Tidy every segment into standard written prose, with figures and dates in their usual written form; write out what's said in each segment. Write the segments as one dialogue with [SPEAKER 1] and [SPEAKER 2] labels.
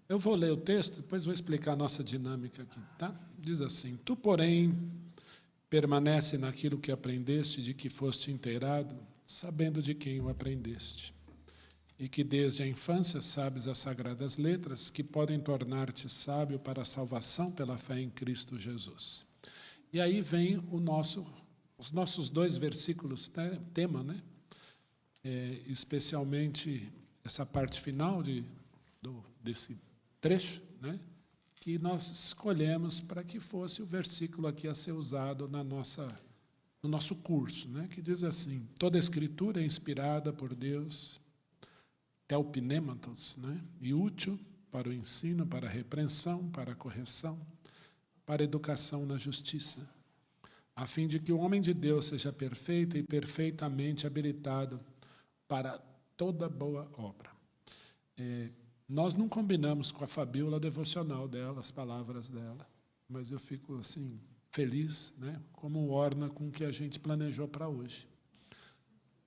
[SPEAKER 1] Eu vou ler o texto, depois vou explicar a nossa dinâmica aqui, tá? Diz assim: Tu, porém, permanece naquilo que aprendeste, de que foste inteirado, sabendo de quem o aprendeste, e que desde a infância sabes as sagradas letras, que podem tornar-te sábio para a salvação pela fé em Cristo Jesus. E aí vem os nossos 2 versículos tema, né? Especialmente essa parte final desse trecho, né? Que nós escolhemos para que fosse o versículo aqui a ser usado no nosso curso, né? Que diz assim: toda a Escritura é inspirada por Deus, telpnêmatos, né? E útil para o ensino, para a repreensão, para a correção, para a educação na justiça, a fim de que o homem de Deus seja perfeito e perfeitamente habilitado para toda boa obra. Nós não combinamos com a Fabíola devocional dela, as palavras dela, mas eu fico assim feliz, né, como orna com o que a gente planejou para hoje.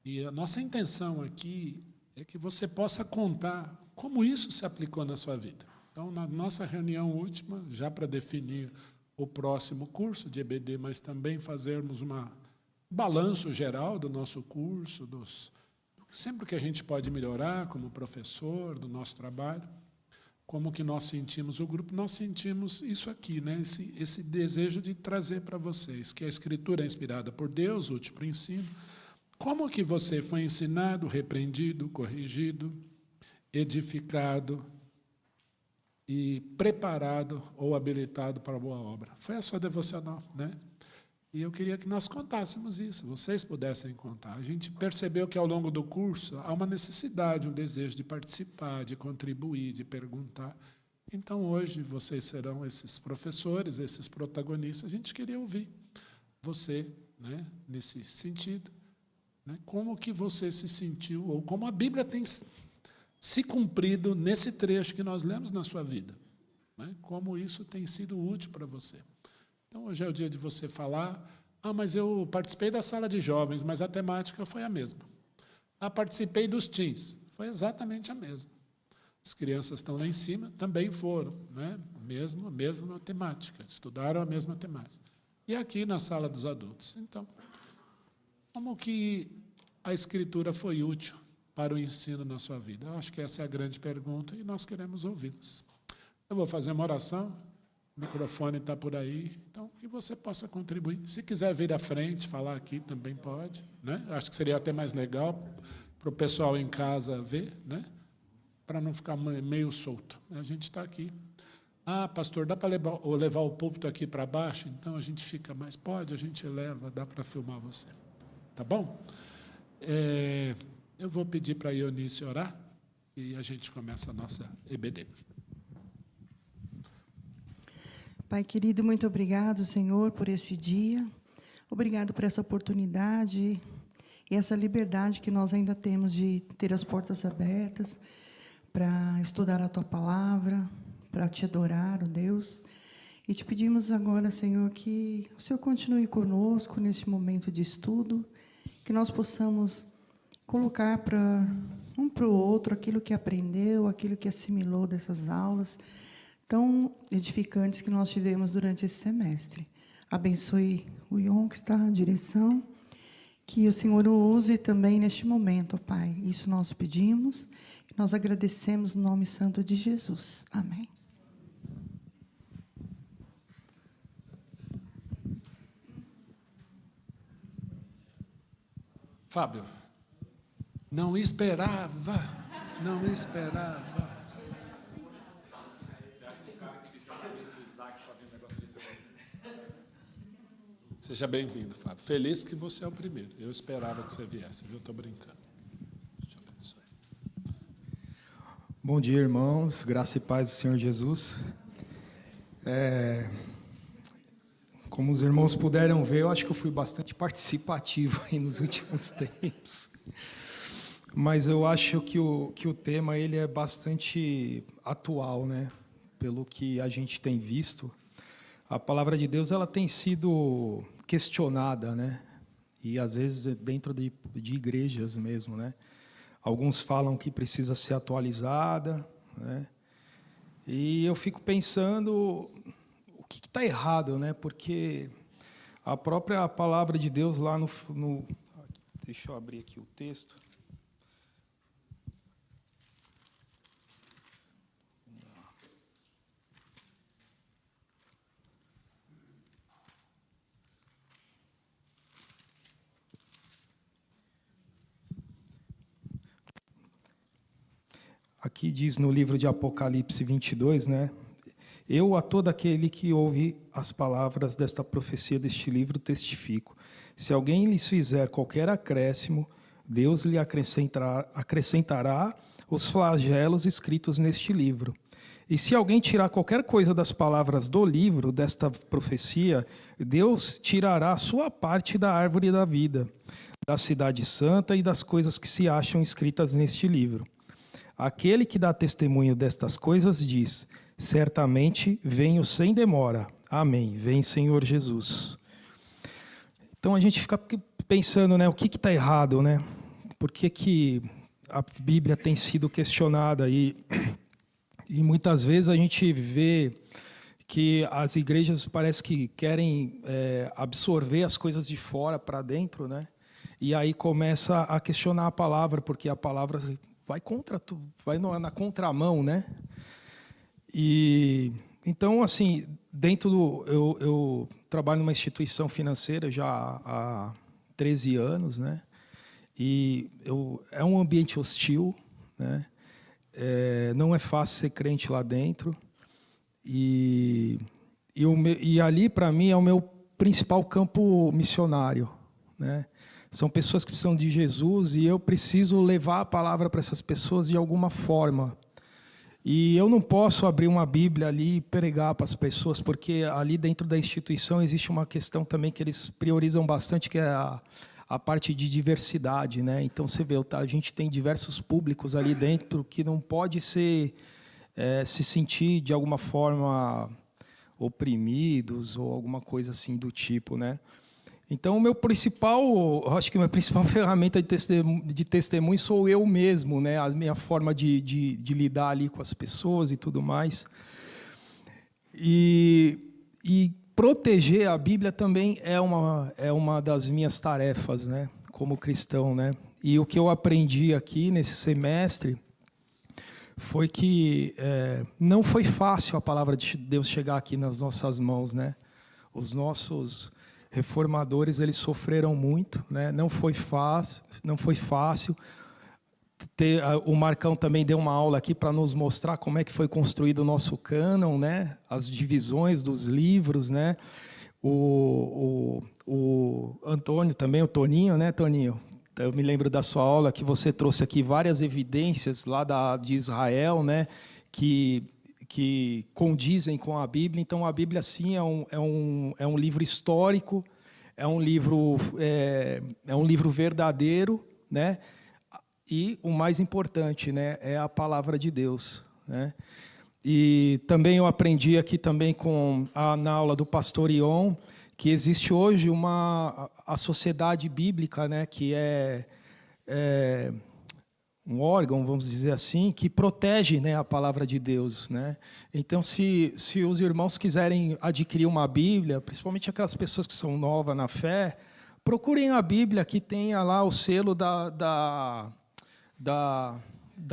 [SPEAKER 1] E a nossa intenção aqui é que você possa contar como isso se aplicou na sua vida. Então, na nossa reunião última, já para definir o próximo curso de EBD, mas também fazermos um balanço geral do nosso curso, sempre que a gente pode melhorar como professor, do nosso trabalho, como que nós sentimos o grupo, nós sentimos isso aqui, né? Esse desejo de trazer para vocês, que a Escritura é inspirada por Deus, útil para o ensino, como que você foi ensinado, repreendido, corrigido, edificado e preparado ou habilitado para a boa obra. Foi a sua devocional, né? E eu queria que nós contássemos isso, vocês pudessem contar. A gente percebeu que ao longo do curso há uma necessidade, um desejo de participar, de contribuir, de perguntar. Então hoje vocês serão esses professores, esses protagonistas. A gente queria ouvir você, né, nesse sentido, né? Como que você se sentiu, ou como a Bíblia tem se cumprido nesse trecho que nós lemos na sua vida, né? Como isso tem sido útil para você. Então, hoje é o dia de você falar: mas eu participei da sala de jovens, mas a temática foi a mesma. Participei dos teens, foi exatamente a mesma. As crianças estão lá em cima, também foram, né? Mesma temática, estudaram a mesma temática. E aqui na sala dos adultos. Então, como que a Escritura foi útil para o ensino na sua vida? Eu acho que essa é a grande pergunta e nós queremos ouvi-los. Eu vou fazer uma oração. O microfone está por aí, então que você possa contribuir. Se quiser vir à frente, falar aqui, também pode, né? Acho que seria até mais legal para o pessoal em casa ver, né? Para não ficar meio solto. A gente está aqui. Pastor, dá para levar o púlpito aqui para baixo? Então a gente fica mais... Pode, a gente leva, dá para filmar você. Tá bom? Eu vou pedir para a Eunice orar e a gente começa a nossa EBD.
[SPEAKER 2] Pai querido, muito obrigado, Senhor, por esse dia. Obrigado por essa oportunidade e essa liberdade que nós ainda temos de ter as portas abertas para estudar a Tua Palavra, para Te adorar, ó Deus. E te pedimos agora, Senhor, que o Senhor continue conosco neste momento de estudo, que nós possamos colocar para um para o outro aquilo que aprendeu, aquilo que assimilou dessas aulas tão edificantes que nós tivemos durante esse semestre. Abençoe o Ion, que está na direção, que o Senhor o use também neste momento, ó Pai. Isso nós pedimos e nós agradecemos no nome santo de Jesus. Amém.
[SPEAKER 1] Fábio, não esperava. Seja bem-vindo, Fábio. Feliz que você é o primeiro. Eu esperava que você viesse, viu? Estou brincando.
[SPEAKER 3] Bom dia, irmãos. Graça e paz do Senhor Jesus. Como os irmãos puderam ver, eu acho que eu fui bastante participativo aí nos últimos tempos. Mas eu acho que o tema ele é bastante atual, né? Pelo que a gente tem visto. A palavra de Deus ela tem sido questionada, né? E às vezes dentro de igrejas mesmo, né? Alguns falam que precisa ser atualizada, né? E eu fico pensando o que está errado, né? Porque a própria palavra de Deus lá no... Deixa eu abrir aqui o texto. Aqui diz no livro de Apocalipse 22, né? Eu, a todo aquele que ouve as palavras desta profecia deste livro, testifico. Se alguém lhes fizer qualquer acréscimo, Deus lhe acrescentará os flagelos escritos neste livro. E se alguém tirar qualquer coisa das palavras do livro, desta profecia, Deus tirará a sua parte da árvore da vida, da cidade santa e das coisas que se acham escritas neste livro. Aquele que dá testemunho destas coisas diz: certamente venho sem demora. Amém. Vem, Senhor Jesus. Então a gente fica pensando, né, o que está errado, né? Por que a Bíblia tem sido questionada e muitas vezes a gente vê que as igrejas parece que querem absorver as coisas de fora para dentro, né? E aí começa a questionar a palavra, porque a palavra vai na contramão, né? E então, assim, eu trabalho numa instituição financeira já há 13 anos, né? E é um ambiente hostil, né? Não é fácil ser crente lá dentro. E ali, para mim, é o meu principal campo missionário, né? São pessoas que precisam de Jesus e eu preciso levar a palavra para essas pessoas de alguma forma. E eu não posso abrir uma Bíblia ali e pregar para as pessoas, porque ali dentro da instituição existe uma questão também que eles priorizam bastante, que é a parte de diversidade, né? Então, você vê, a gente tem diversos públicos ali dentro que não pode se sentir, de alguma forma, oprimidos ou alguma coisa assim do tipo, né? Então, acho que a minha principal ferramenta de testemunho sou eu mesmo, né? A minha forma de lidar ali com as pessoas e tudo mais. E proteger a Bíblia também é uma das minhas tarefas, né? Como cristão, né? E o que eu aprendi aqui nesse semestre foi que não foi fácil a palavra de Deus chegar aqui nas nossas mãos, né? Os nossos reformadores, eles sofreram muito, né? Não foi fácil. O Marcão também deu uma aula aqui para nos mostrar como é que foi construído o nosso cânon, né? As divisões dos livros, né? O Antônio também, o Toninho, né, Toninho? Eu me lembro da sua aula que você trouxe aqui várias evidências lá de Israel, né? Que condizem com a Bíblia. Então, a Bíblia, sim, é um livro histórico, é um livro verdadeiro, né? E o mais importante, né, é a palavra de Deus, né? E também eu aprendi aqui também na aula do pastor Ion, que existe hoje a sociedade bíblica, né, que é um órgão, vamos dizer assim, que protege, né, a palavra de Deus, né? Então, se os irmãos quiserem adquirir uma Bíblia, principalmente aquelas pessoas que são novas na fé, procurem a Bíblia que tenha lá o selo da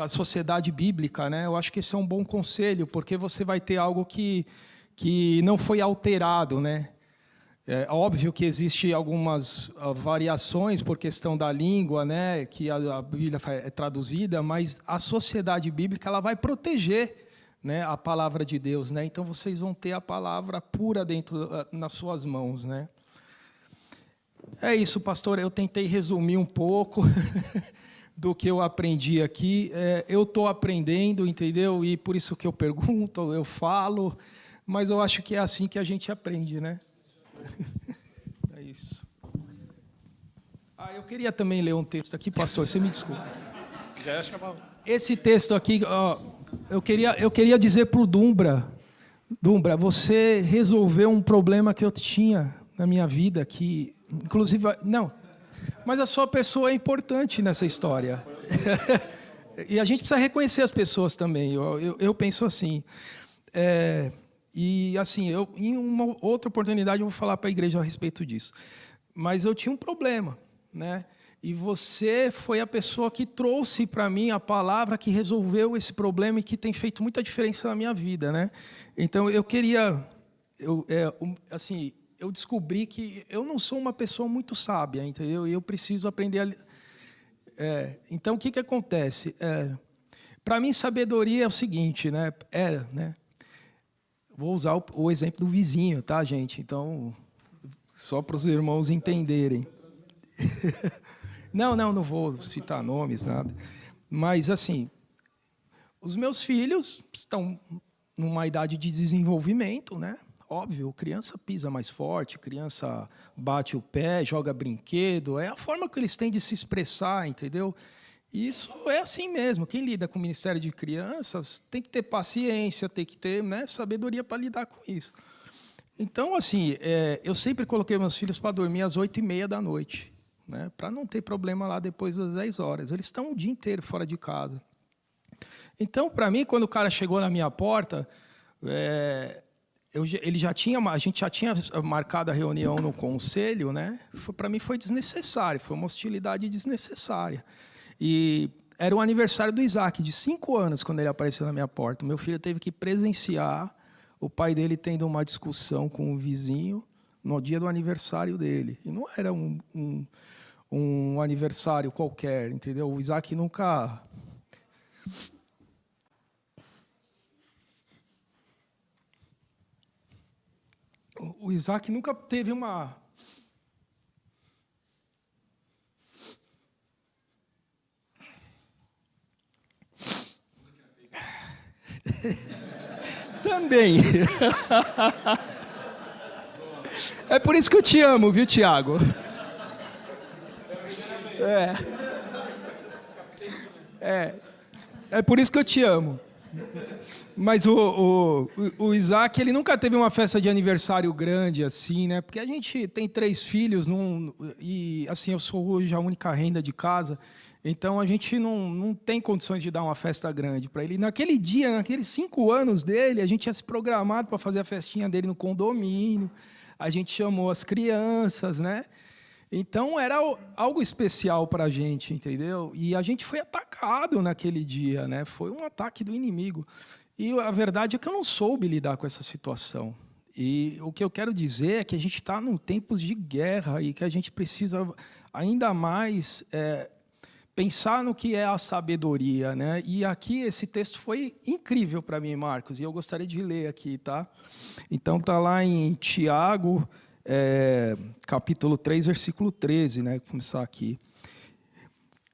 [SPEAKER 3] sociedade bíblica, né? Eu acho que esse é um bom conselho, porque você vai ter algo que não foi alterado, né? É óbvio que existe algumas variações por questão da língua, né, que a Bíblia é traduzida, mas a sociedade bíblica ela vai proteger, né, a palavra de Deus, né? Então vocês vão ter a palavra pura nas suas mãos, né? É isso, pastor. Eu tentei resumir um pouco do que eu aprendi aqui. Eu estou aprendendo, entendeu? E por isso que eu pergunto, eu falo, mas eu acho que é assim que a gente aprende, né? É isso. Eu queria também ler um texto aqui, pastor, você me desculpa. Esse texto aqui, eu queria dizer para o Dumbra, você resolveu um problema que eu tinha na minha vida, que, inclusive, não, mas a sua pessoa é importante nessa história. E a gente precisa reconhecer as pessoas também, eu penso assim. E assim, em uma outra oportunidade eu vou falar para a igreja a respeito disso. Mas eu tinha um problema, né? E você foi a pessoa que trouxe para mim a palavra que resolveu esse problema e que tem feito muita diferença na minha vida, né? Então eu queria, assim, eu descobri que eu não sou uma pessoa muito sábia, entendeu? E eu preciso aprender então o que acontece? Para mim sabedoria é o seguinte, né? Vou usar o exemplo do vizinho, tá, gente? Então, só para os irmãos entenderem. Não vou citar nomes, nada. Mas, assim, os meus filhos estão numa idade de desenvolvimento, né? Óbvio, criança pisa mais forte, criança bate o pé, joga brinquedo. É a forma que eles têm de se expressar, entendeu? E isso é assim mesmo. Quem lida com o Ministério de Crianças tem que ter paciência, tem que ter, né, sabedoria para lidar com isso. Então, assim, eu sempre coloquei meus filhos para dormir às 8h30 da noite, né, para não ter problema lá depois das 10 horas. Eles estão o dia inteiro fora de casa. Então, para mim, quando o cara chegou na minha porta, a gente já tinha marcado a reunião no conselho, né? Para mim foi desnecessário, foi uma hostilidade desnecessária. E era o aniversário do Isaac, de 5 anos, quando ele apareceu na minha porta. Meu filho teve que presenciar o pai dele tendo uma discussão com o vizinho no dia do aniversário dele. E não era um aniversário qualquer, entendeu? O Isaac nunca... O Isaac nunca teve uma... Também. É por isso que eu te amo, viu, Tiago? É por isso que eu te amo. Mas o Isaac, ele nunca teve uma festa de aniversário grande assim, né? Porque a gente tem 3 filhos e assim, eu sou hoje a única renda de casa. Então, a gente não tem condições de dar uma festa grande para ele. Naquele dia, naqueles 5 anos dele, a gente tinha se programado para fazer a festinha dele no condomínio. A gente chamou as crianças, né? Então, era algo especial para a gente, entendeu? E a gente foi atacado naquele dia, né? Foi um ataque do inimigo. E a verdade é que eu não soube lidar com essa situação. E o que eu quero dizer é que a gente está em tempos de guerra e que a gente precisa ainda mais... pensar no que é a sabedoria, né? E aqui esse texto foi incrível para mim, Marcos, e eu gostaria de ler aqui, tá? Então tá lá em Tiago, capítulo 3, versículo 13, né? Vou começar aqui.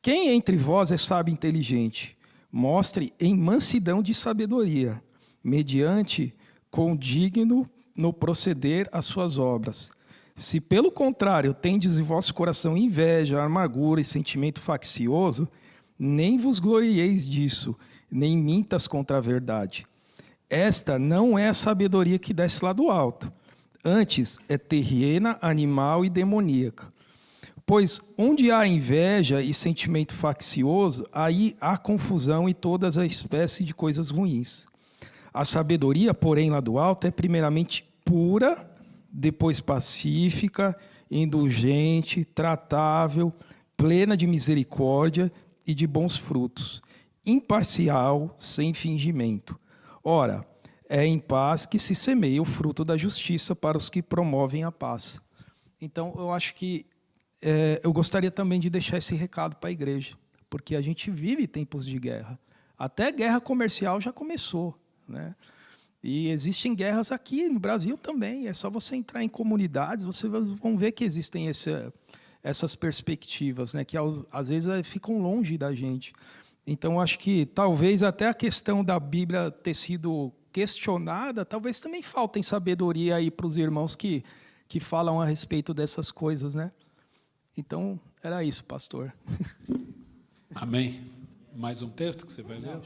[SPEAKER 3] Quem entre vós é sábio e inteligente? Mostre em mansidão de sabedoria, mediante condigno no proceder às suas obras. Se, pelo contrário, tendes em vosso coração inveja, amargura e sentimento faccioso, nem vos glorieis disso, nem mintas contra a verdade. Esta não é a sabedoria que desce lá do alto. Antes, é terrena, animal e demoníaca. Pois onde há inveja e sentimento faccioso, aí há confusão e todas as espécies de coisas ruins. A sabedoria, porém, lá do alto, é primeiramente pura, depois pacífica, indulgente, tratável, plena de misericórdia e de bons frutos, imparcial, sem fingimento. Ora, é em paz que se semeia o fruto da justiça para os que promovem a paz. Então, eu acho que eu gostaria também de deixar esse recado para a igreja, porque a gente vive tempos de guerra. Até guerra comercial já começou, né? E existem guerras aqui no Brasil também. É só você entrar em comunidades, vocês vão ver que existem essas perspectivas, né, que às vezes ficam longe da gente. Então, acho que talvez até a questão da Bíblia ter sido questionada, talvez também faltem sabedoria aí para os irmãos que falam a respeito dessas coisas, né? Então, era isso, pastor.
[SPEAKER 1] Amém. Mais um texto que você vai ler?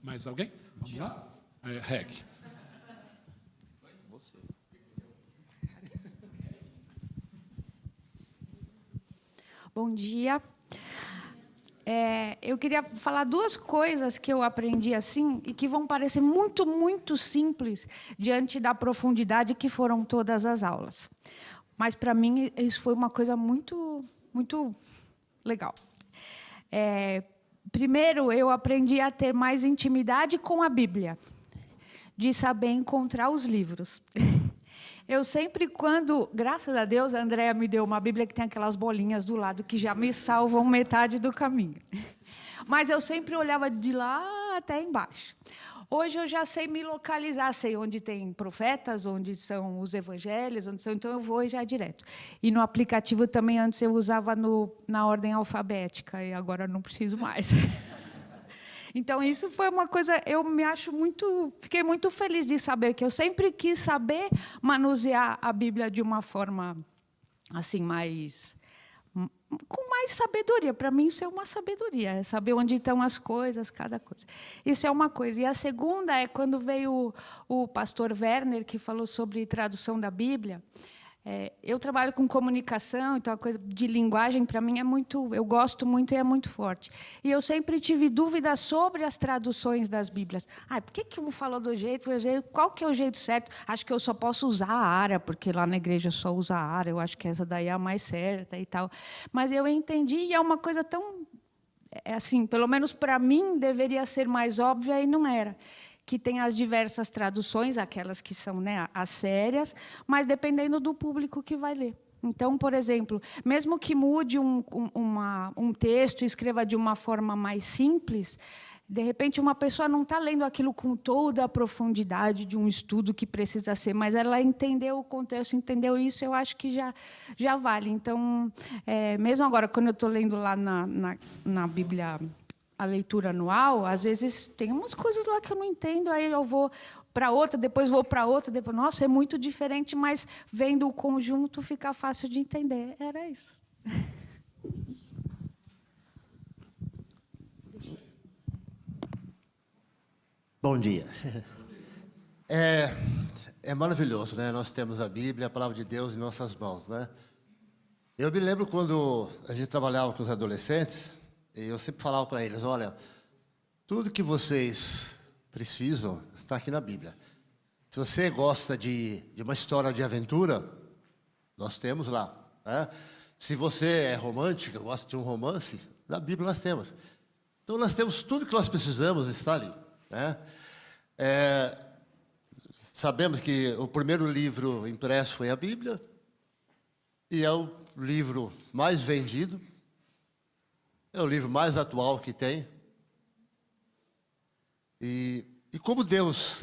[SPEAKER 1] Mais alguém? Vamos lá? Reg.
[SPEAKER 4] Bom dia. Eu queria falar duas coisas que eu aprendi assim e que vão parecer muito, muito simples diante da profundidade que foram todas as aulas. Mas, para mim, isso foi uma coisa muito, muito legal. Primeiro, eu aprendi a ter mais intimidade com a Bíblia, de saber encontrar os livros. Eu sempre, graças a Deus, a Andréa me deu uma Bíblia que tem aquelas bolinhas do lado que já me salvam metade do caminho. Mas eu sempre olhava de lá até embaixo. Hoje eu já sei me localizar, sei onde tem profetas, onde são os evangelhos, então eu vou já direto. E no aplicativo também, antes eu usava na ordem alfabética, e agora não preciso mais. Então, isso foi uma coisa, fiquei muito feliz de saber, que eu sempre quis saber manusear a Bíblia de uma forma, assim, com mais sabedoria. Para mim, isso é uma sabedoria, é saber onde estão as coisas, cada coisa. Isso é uma coisa. E a segunda é quando veio o pastor Werner, que falou sobre tradução da Bíblia. Eu trabalho com comunicação, então a coisa de linguagem, para mim, eu gosto muito e é muito forte. E eu sempre tive dúvidas sobre as traduções das Bíblias. Por que um falou do jeito, qual que é o jeito certo? Acho que eu só posso usar a Ara, porque lá na igreja só usa a Ara, eu acho que essa daí é a mais certa e tal. Mas eu entendi, e é uma coisa tão... assim, pelo menos para mim, deveria ser mais óbvia e não era. Que tem as diversas traduções, aquelas que são, né, as sérias, mas dependendo do público que vai ler. Então, por exemplo, mesmo que mude um texto e escreva de uma forma mais simples, de repente uma pessoa não está lendo aquilo com toda a profundidade de um estudo que precisa ser, mas ela entendeu o contexto, entendeu isso, eu acho que já vale. Então, mesmo agora, quando eu estou lendo lá na Bíblia... a leitura anual, às vezes tem umas coisas lá que eu não entendo, aí eu vou para outra, depois vou para outra, depois, nossa, é muito diferente, mas vendo o conjunto fica fácil de entender. Era isso.
[SPEAKER 5] Bom dia. É maravilhoso, né? Nós temos a Bíblia, a palavra de Deus em nossas mãos, né? Eu me lembro quando a gente trabalhava com os adolescentes, e eu sempre falava para eles, olha, tudo que vocês precisam está aqui na Bíblia. Se você gosta de uma história de aventura, nós temos lá, né? Se você é romântica, gosta de um romance, na Bíblia nós temos. Então, nós temos tudo que nós precisamos, está ali, né? Sabemos que o primeiro livro impresso foi a Bíblia, e é o livro mais vendido, é o livro mais atual que tem. E como Deus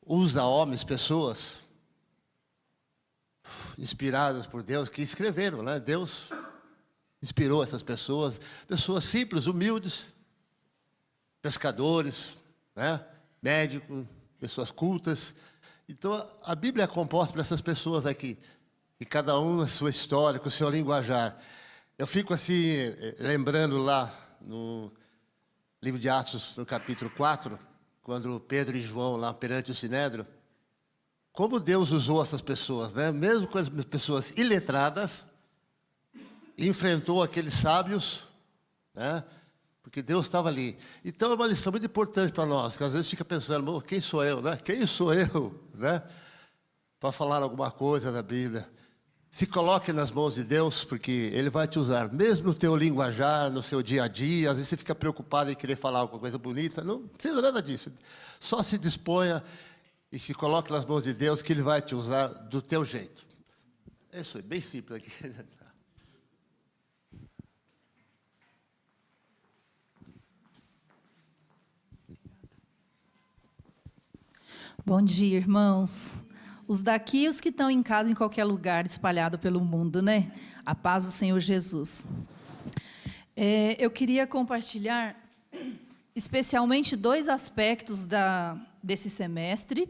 [SPEAKER 5] usa homens, pessoas inspiradas por Deus, que escreveram, né? Deus inspirou essas pessoas, pessoas simples, humildes, pescadores, né? Médicos, pessoas cultas. Então, a Bíblia é composta por essas pessoas aqui, e cada um a sua história, com o seu linguajar. Eu fico assim, lembrando lá no livro de Atos, no capítulo 4, quando Pedro e João, lá perante o Sinédrio, como Deus usou essas pessoas, né? Mesmo com as pessoas iletradas, enfrentou aqueles sábios, né? Porque Deus estava ali. Então, é uma lição muito importante para nós, que às vezes fica pensando, quem sou eu, né? Quem sou eu, né? Para falar alguma coisa da Bíblia. Se coloque nas mãos de Deus, porque Ele vai te usar, mesmo no teu linguajar, no seu dia a dia. Às vezes você fica preocupado em querer falar alguma coisa bonita. Não precisa nada disso. Só se disponha e se coloque nas mãos de Deus, que Ele vai te usar do teu jeito. É isso aí, bem simples aqui.
[SPEAKER 6] Bom dia, irmãos. Os daqui e os que estão em casa, em qualquer lugar, espalhado pelo mundo, né? A paz do Senhor Jesus. Eu queria compartilhar, especialmente, 2 aspectos desse semestre,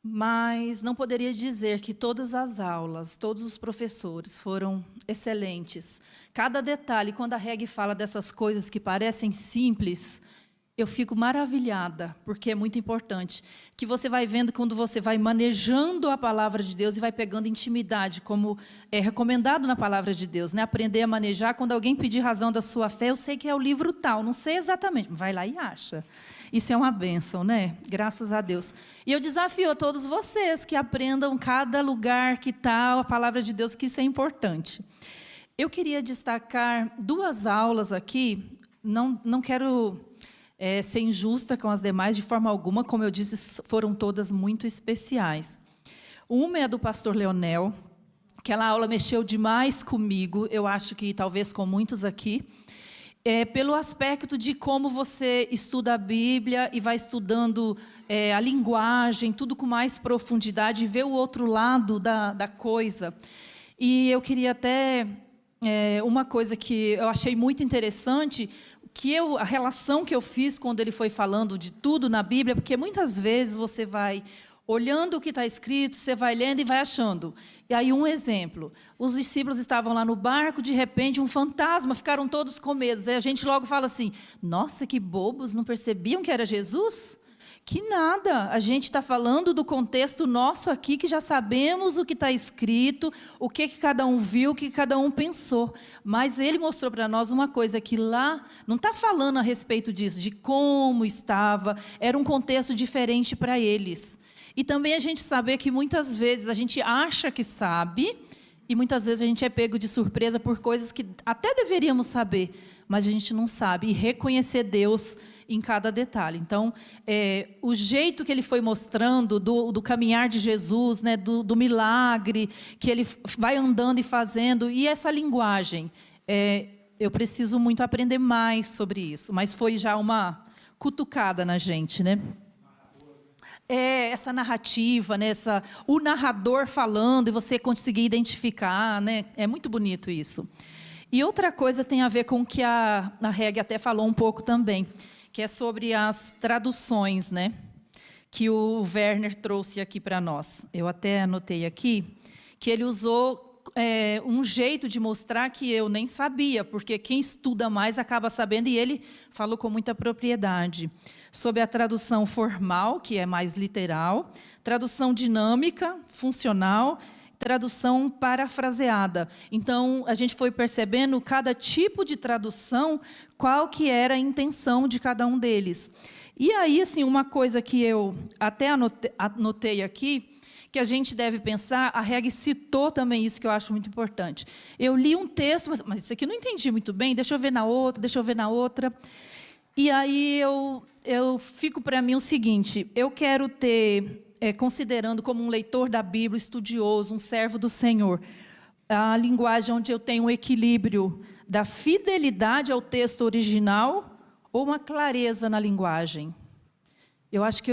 [SPEAKER 6] mas não poderia dizer que todas as aulas, todos os professores foram excelentes. Cada detalhe, quando a Reg fala dessas coisas que parecem simples, eu fico maravilhada, porque é muito importante, que você vai vendo quando você vai manejando a palavra de Deus e vai pegando intimidade, como é recomendado na palavra de Deus, né? Aprender a manejar. Quando alguém pedir razão da sua fé, eu sei que é o livro tal, não sei exatamente, vai lá e acha. Isso é uma bênção, né? Graças a Deus. E eu desafio a todos vocês que aprendam cada lugar que está a palavra de Deus, que isso é importante. Eu queria destacar 2 aulas aqui, não quero ser injusta com as demais de forma alguma, como eu disse, foram todas muito especiais. Uma é a do pastor Leonel, aquela aula mexeu demais comigo, eu acho que talvez com muitos aqui, pelo aspecto de como você estuda a Bíblia e vai estudando a linguagem, tudo com mais profundidade, e vê o outro lado da coisa. E eu queria até, uma coisa que eu achei muito interessante, a relação que eu fiz quando ele foi falando de tudo na Bíblia, porque muitas vezes você vai olhando o que está escrito, você vai lendo e vai achando. E aí, um exemplo, os discípulos estavam lá no barco, de repente, um fantasma, ficaram todos com medo. Aí a gente logo fala assim, nossa, que bobos, não percebiam que era Jesus? Que nada, a gente está falando do contexto nosso aqui, que já sabemos o que está escrito, o que cada um viu, o que cada um pensou. Mas ele mostrou para nós uma coisa, que lá não está falando a respeito disso, de como estava, era um contexto diferente para eles. E também a gente saber que muitas vezes a gente acha que sabe, e muitas vezes a gente é pego de surpresa por coisas que até deveríamos saber, mas a gente não sabe, e reconhecer Deus em cada detalhe. Então, o jeito que ele foi mostrando do caminhar de Jesus, né, do milagre, que ele vai andando e fazendo, e essa linguagem, eu preciso muito aprender mais sobre isso, mas foi já uma cutucada na gente, né? Essa narrativa, né, o narrador falando, e você conseguir identificar, né, é muito bonito isso. E outra coisa tem a ver com o que a Reg até falou um pouco também, que é sobre as traduções, né, que o Werner trouxe aqui para nós. Eu até anotei aqui que ele usou um jeito de mostrar que eu nem sabia, porque quem estuda mais acaba sabendo, e ele falou com muita propriedade, sobre a tradução formal, que é mais literal, tradução dinâmica, funcional, tradução parafraseada. Então, a gente foi percebendo cada tipo de tradução, qual que era a intenção de cada um deles. E aí, assim, uma coisa que eu até anotei aqui, que a gente deve pensar, a Reg citou também isso, que eu acho muito importante. Eu li um texto, mas isso aqui eu não entendi muito bem, deixa eu ver na outra. E aí eu fico para mim o seguinte, eu quero ter, considerando como um leitor da Bíblia, estudioso, um servo do Senhor, a linguagem onde eu tenho um equilíbrio da fidelidade ao texto original ou uma clareza na linguagem. Eu acho que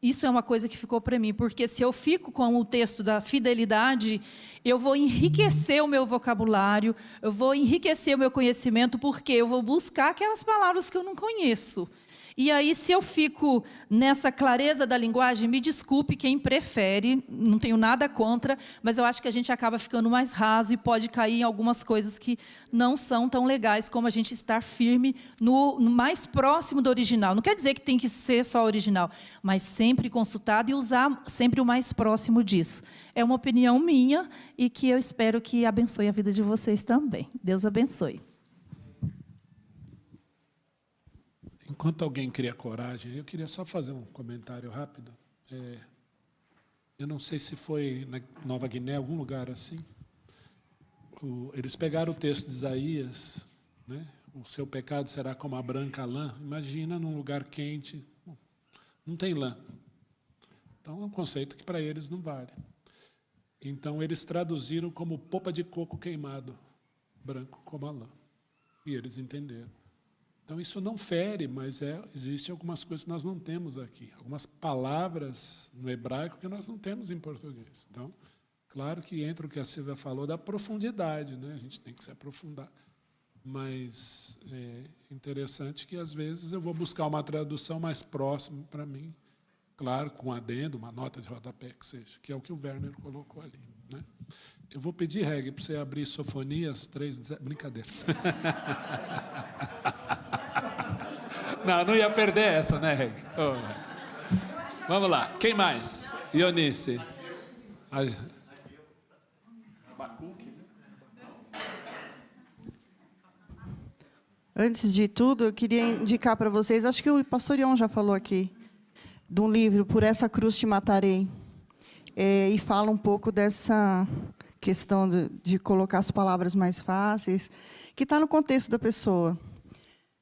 [SPEAKER 6] isso é uma coisa que ficou para mim, porque se eu fico com o texto da fidelidade, eu vou enriquecer o meu vocabulário, eu vou enriquecer o meu conhecimento, porque eu vou buscar aquelas palavras que eu não conheço. E aí, se eu fico nessa clareza da linguagem, me desculpe quem prefere, não tenho nada contra, mas eu acho que a gente acaba ficando mais raso e pode cair em algumas coisas que não são tão legais, como a gente estar firme no mais próximo do original. Não quer dizer que tem que ser só original, mas sempre consultado e usar sempre o mais próximo disso. É uma opinião minha e que eu espero que abençoe a vida de vocês também. Deus abençoe.
[SPEAKER 1] Enquanto alguém cria coragem, eu queria só fazer um comentário rápido. Eu não sei se foi na Nova Guiné, algum lugar assim. Eles pegaram o texto de Isaías, né? O seu pecado será como a branca lã. Imagina num lugar quente, não tem lã. Então é um conceito que para eles não vale. Então eles traduziram como polpa de coco queimado, branco como a lã. E eles entenderam. Então, isso não fere, mas existem algumas coisas que nós não temos aqui. Algumas palavras no hebraico que nós não temos em português. Então, claro que entra o que a Silvia falou da profundidade, né? A gente tem que se aprofundar. Mas é interessante que, às vezes, eu vou buscar uma tradução mais próxima para mim, claro, com adendo, uma nota de rodapé que seja, que é o que o Werner colocou ali, né? Eu vou pedir, Reg, para você abrir Sofonias 3, brincadeira. Não ia perder essa, né, Reg? Vamos lá, quem mais? Ionice.
[SPEAKER 2] Antes de tudo, eu queria indicar para vocês, acho que o pastor Ion já falou aqui, de um livro, Por Essa Cruz Te Matarei, e fala um pouco dessa questão de colocar as palavras mais fáceis, que está no contexto da pessoa.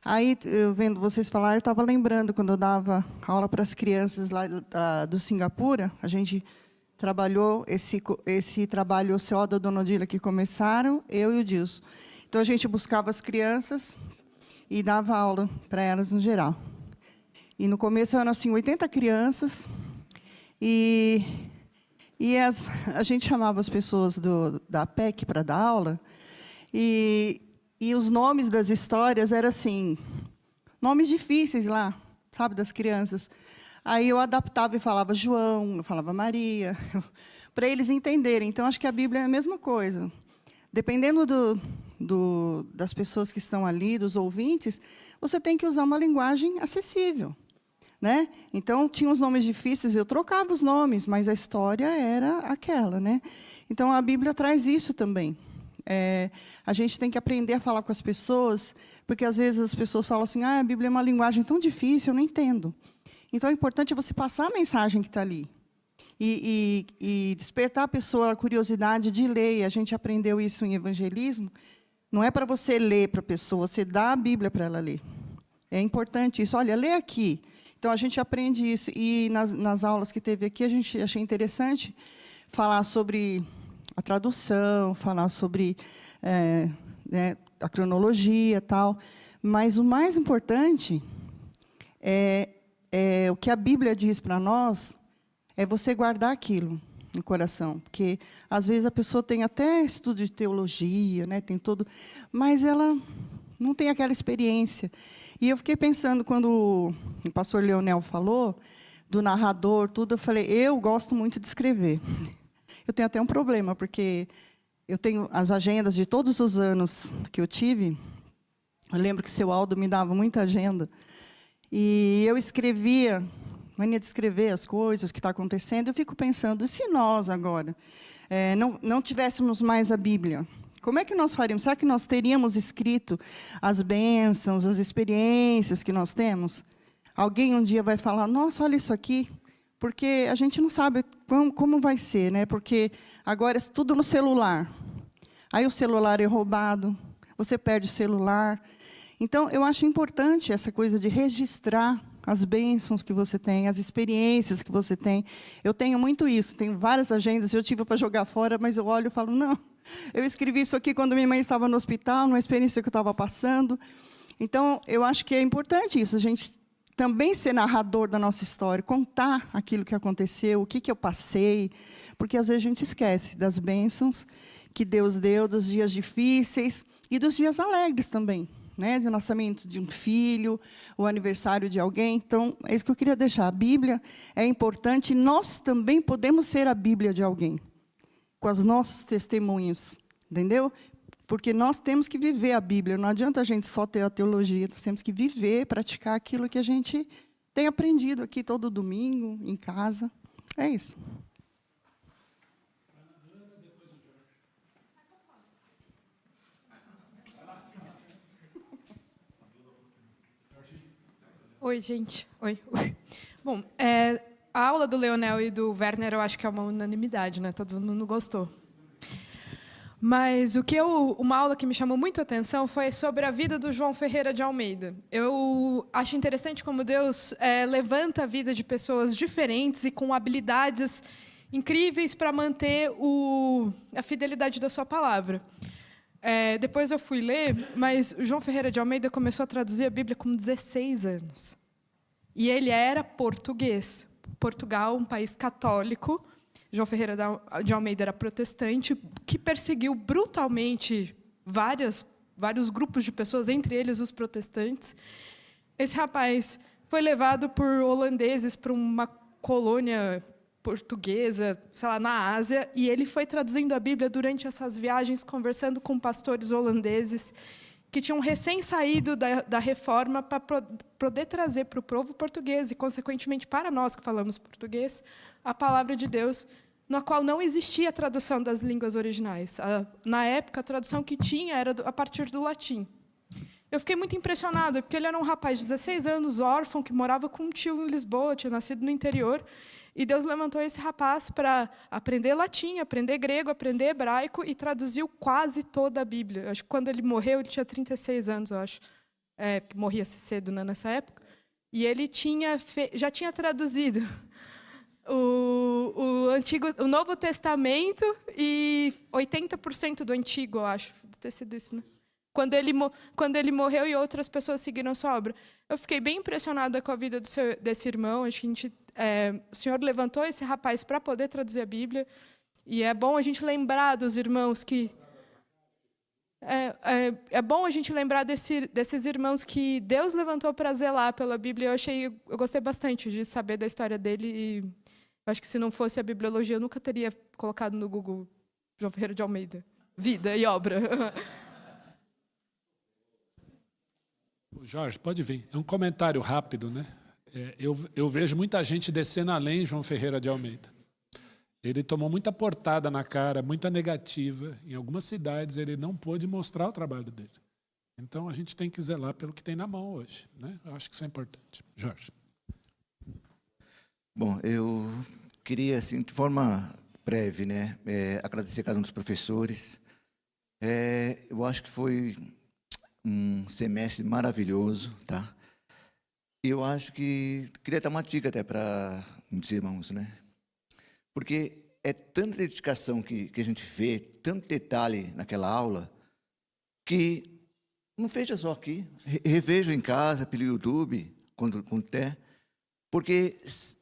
[SPEAKER 2] Aí, eu vendo vocês falar, eu estava lembrando, quando eu dava aula para as crianças lá do Singapura, a gente trabalhou esse trabalho, o CO da Dona Odila, que começaram, eu e o Dilson. Então, a gente buscava as crianças e dava aula para elas no geral. E no começo eram assim 80 crianças e a gente chamava as pessoas da PEC para dar aula e os nomes das histórias eram assim, nomes difíceis lá, sabe, das crianças. Aí eu adaptava e falava João, eu falava Maria, para eles entenderem. Então, acho que a Bíblia é a mesma coisa. Dependendo das pessoas que estão ali, dos ouvintes, você tem que usar uma linguagem acessível, né? Então, tinha os nomes difíceis, eu trocava os nomes, mas a história era aquela, né? Então, a Bíblia traz isso também. A gente tem que aprender a falar com as pessoas, porque, às vezes, as pessoas falam assim, a Bíblia é uma linguagem tão difícil, eu não entendo. Então, é importante você passar a mensagem que está ali. E despertar a pessoa a curiosidade de ler. E a gente aprendeu isso em evangelismo. Não é para você ler para a pessoa, você dá a Bíblia para ela ler. É importante isso. Olha, lê aqui. Então, a gente aprende isso. E nas aulas que teve aqui, a gente achei interessante falar sobre a tradução, falar sobre a cronologia e tal. Mas o mais importante é o que a Bíblia diz para nós, é você guardar aquilo no coração. Porque, às vezes, a pessoa tem até estudo de teologia, né, tem todo, mas ela não tem aquela experiência. E eu fiquei pensando, quando o pastor Leonel falou, do narrador, tudo, eu falei, eu gosto muito de escrever. Eu tenho até um problema, porque eu tenho as agendas de todos os anos que eu tive. Eu lembro que o seu Aldo me dava muita agenda. E eu escrevia, mania de escrever as coisas que está acontecendo. Eu fico pensando, e se nós agora não tivéssemos mais a Bíblia? Como é que nós faríamos? Será que nós teríamos escrito as bênçãos, as experiências que nós temos? Alguém um dia vai falar, nossa, olha isso aqui. Porque a gente não sabe como vai ser, né? Porque agora é tudo no celular. Aí o celular é roubado, você perde o celular. Então, eu acho importante essa coisa de registrar as bênçãos que você tem, as experiências que você tem. Eu tenho muito isso, tenho várias agendas, eu tive para jogar fora, mas eu olho e falo, não, eu escrevi isso aqui quando minha mãe estava no hospital, numa experiência que eu estava passando. Então, eu acho que é importante isso, a gente também ser narrador da nossa história, contar aquilo que aconteceu, o que eu passei, porque, às vezes, a gente esquece das bênçãos que Deus deu, dos dias difíceis e dos dias alegres também, né, de nascimento de um filho, o aniversário de alguém. Então, é isso que eu queria deixar. A Bíblia é importante, e nós também podemos ser a Bíblia de alguém, com os nossos testemunhos, entendeu? Porque nós temos que viver a Bíblia, não adianta a gente só ter a teologia, nós temos que viver, praticar aquilo que a gente tem aprendido aqui todo domingo, em casa. É isso.
[SPEAKER 7] Oi, gente. Oi. Bom, a aula do Leonel e do Werner, eu acho que é uma unanimidade, né? Todo mundo gostou. Mas uma aula que me chamou muito a atenção foi sobre a vida do João Ferreira de Almeida. Eu acho interessante como Deus levanta a vida de pessoas diferentes e com habilidades incríveis para manter a fidelidade da sua palavra. Depois eu fui ler, mas o João Ferreira de Almeida começou a traduzir a Bíblia com 16 anos. E ele era português. Portugal, um país católico. João Ferreira de Almeida era protestante, que perseguiu brutalmente vários grupos de pessoas, entre eles os protestantes. Esse rapaz foi levado por holandeses para uma colônia portuguesa, sei lá, na Ásia, e ele foi traduzindo a Bíblia durante essas viagens, conversando com pastores holandeses que tinham recém saído da reforma para poder trazer para o povo português e, consequentemente, para nós que falamos português, a palavra de Deus, na qual não existia tradução das línguas originais. Na época, a tradução que tinha era a partir do latim. Eu fiquei muito impressionada, porque ele era um rapaz de 16 anos, órfão, que morava com um tio em Lisboa, tinha nascido no interior, e Deus levantou esse rapaz para aprender latim, aprender grego, aprender hebraico, e traduziu quase toda a Bíblia. Acho que quando ele morreu, ele tinha 36 anos, eu acho. Morria-se cedo, né, nessa época. E ele já tinha traduzido o Novo Testamento e 80% do Antigo, eu acho. Deve ter sido isso, né? Quando ele morreu e outras pessoas seguiram sua obra. Eu fiquei bem impressionada com a vida desse irmão. Acho que o Senhor levantou esse rapaz para poder traduzir a Bíblia. E é bom a gente lembrar dos irmãos que... É bom a gente lembrar desses irmãos que Deus levantou para zelar pela Bíblia. Eu gostei bastante de saber da história dele. E eu acho que, se não fosse a bibliologia, eu nunca teria colocado no Google João Ferreira de Almeida. Vida e obra.
[SPEAKER 1] Jorge, pode vir. É um comentário rápido, né? Eu vejo muita gente descendo além João Ferreira de Almeida. Ele tomou muita portada na cara, muita negativa. Em algumas cidades, ele não pôde mostrar o trabalho dele. Então, a gente tem que zelar pelo que tem na mão hoje, né? Eu acho que isso é importante. Jorge.
[SPEAKER 8] Bom, eu queria, assim, de forma breve, né, agradecer a cada um dos professores. Eu acho que foi um semestre maravilhoso, tá? Eu acho que queria dar uma dica até para muitos irmãos, né? Porque é tanta dedicação que a gente vê, tanto detalhe naquela aula, que não veja só aqui, reveja em casa, pelo YouTube, quando der, porque se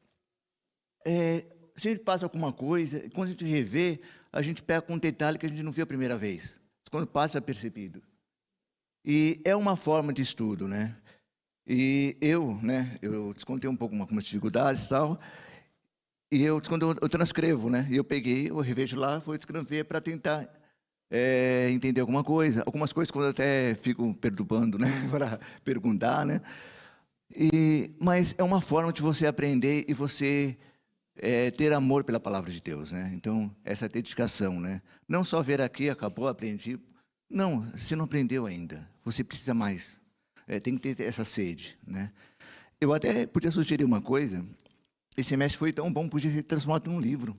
[SPEAKER 8] a gente passa alguma coisa, quando a gente revê, a gente pega com um detalhe que a gente não viu a primeira vez. Quando passa, é percebido. E é uma forma de estudo, né? E eu descontei um pouco algumas dificuldades e tal, e quando eu transcrevo, né? E eu revejo lá, vou escrever para tentar entender alguma coisa. Algumas coisas quando eu até fico perturbando, né? Para perguntar, né? Mas é uma forma de você aprender e você ter amor pela palavra de Deus, né? Então, essa dedicação, né? Não só ver aqui, acabou, aprendi. Não, você não aprendeu ainda. Você precisa mais. Tem que ter essa sede, né? Eu até podia sugerir uma coisa. Esse semestre foi tão bom, podia ser transformado num livro,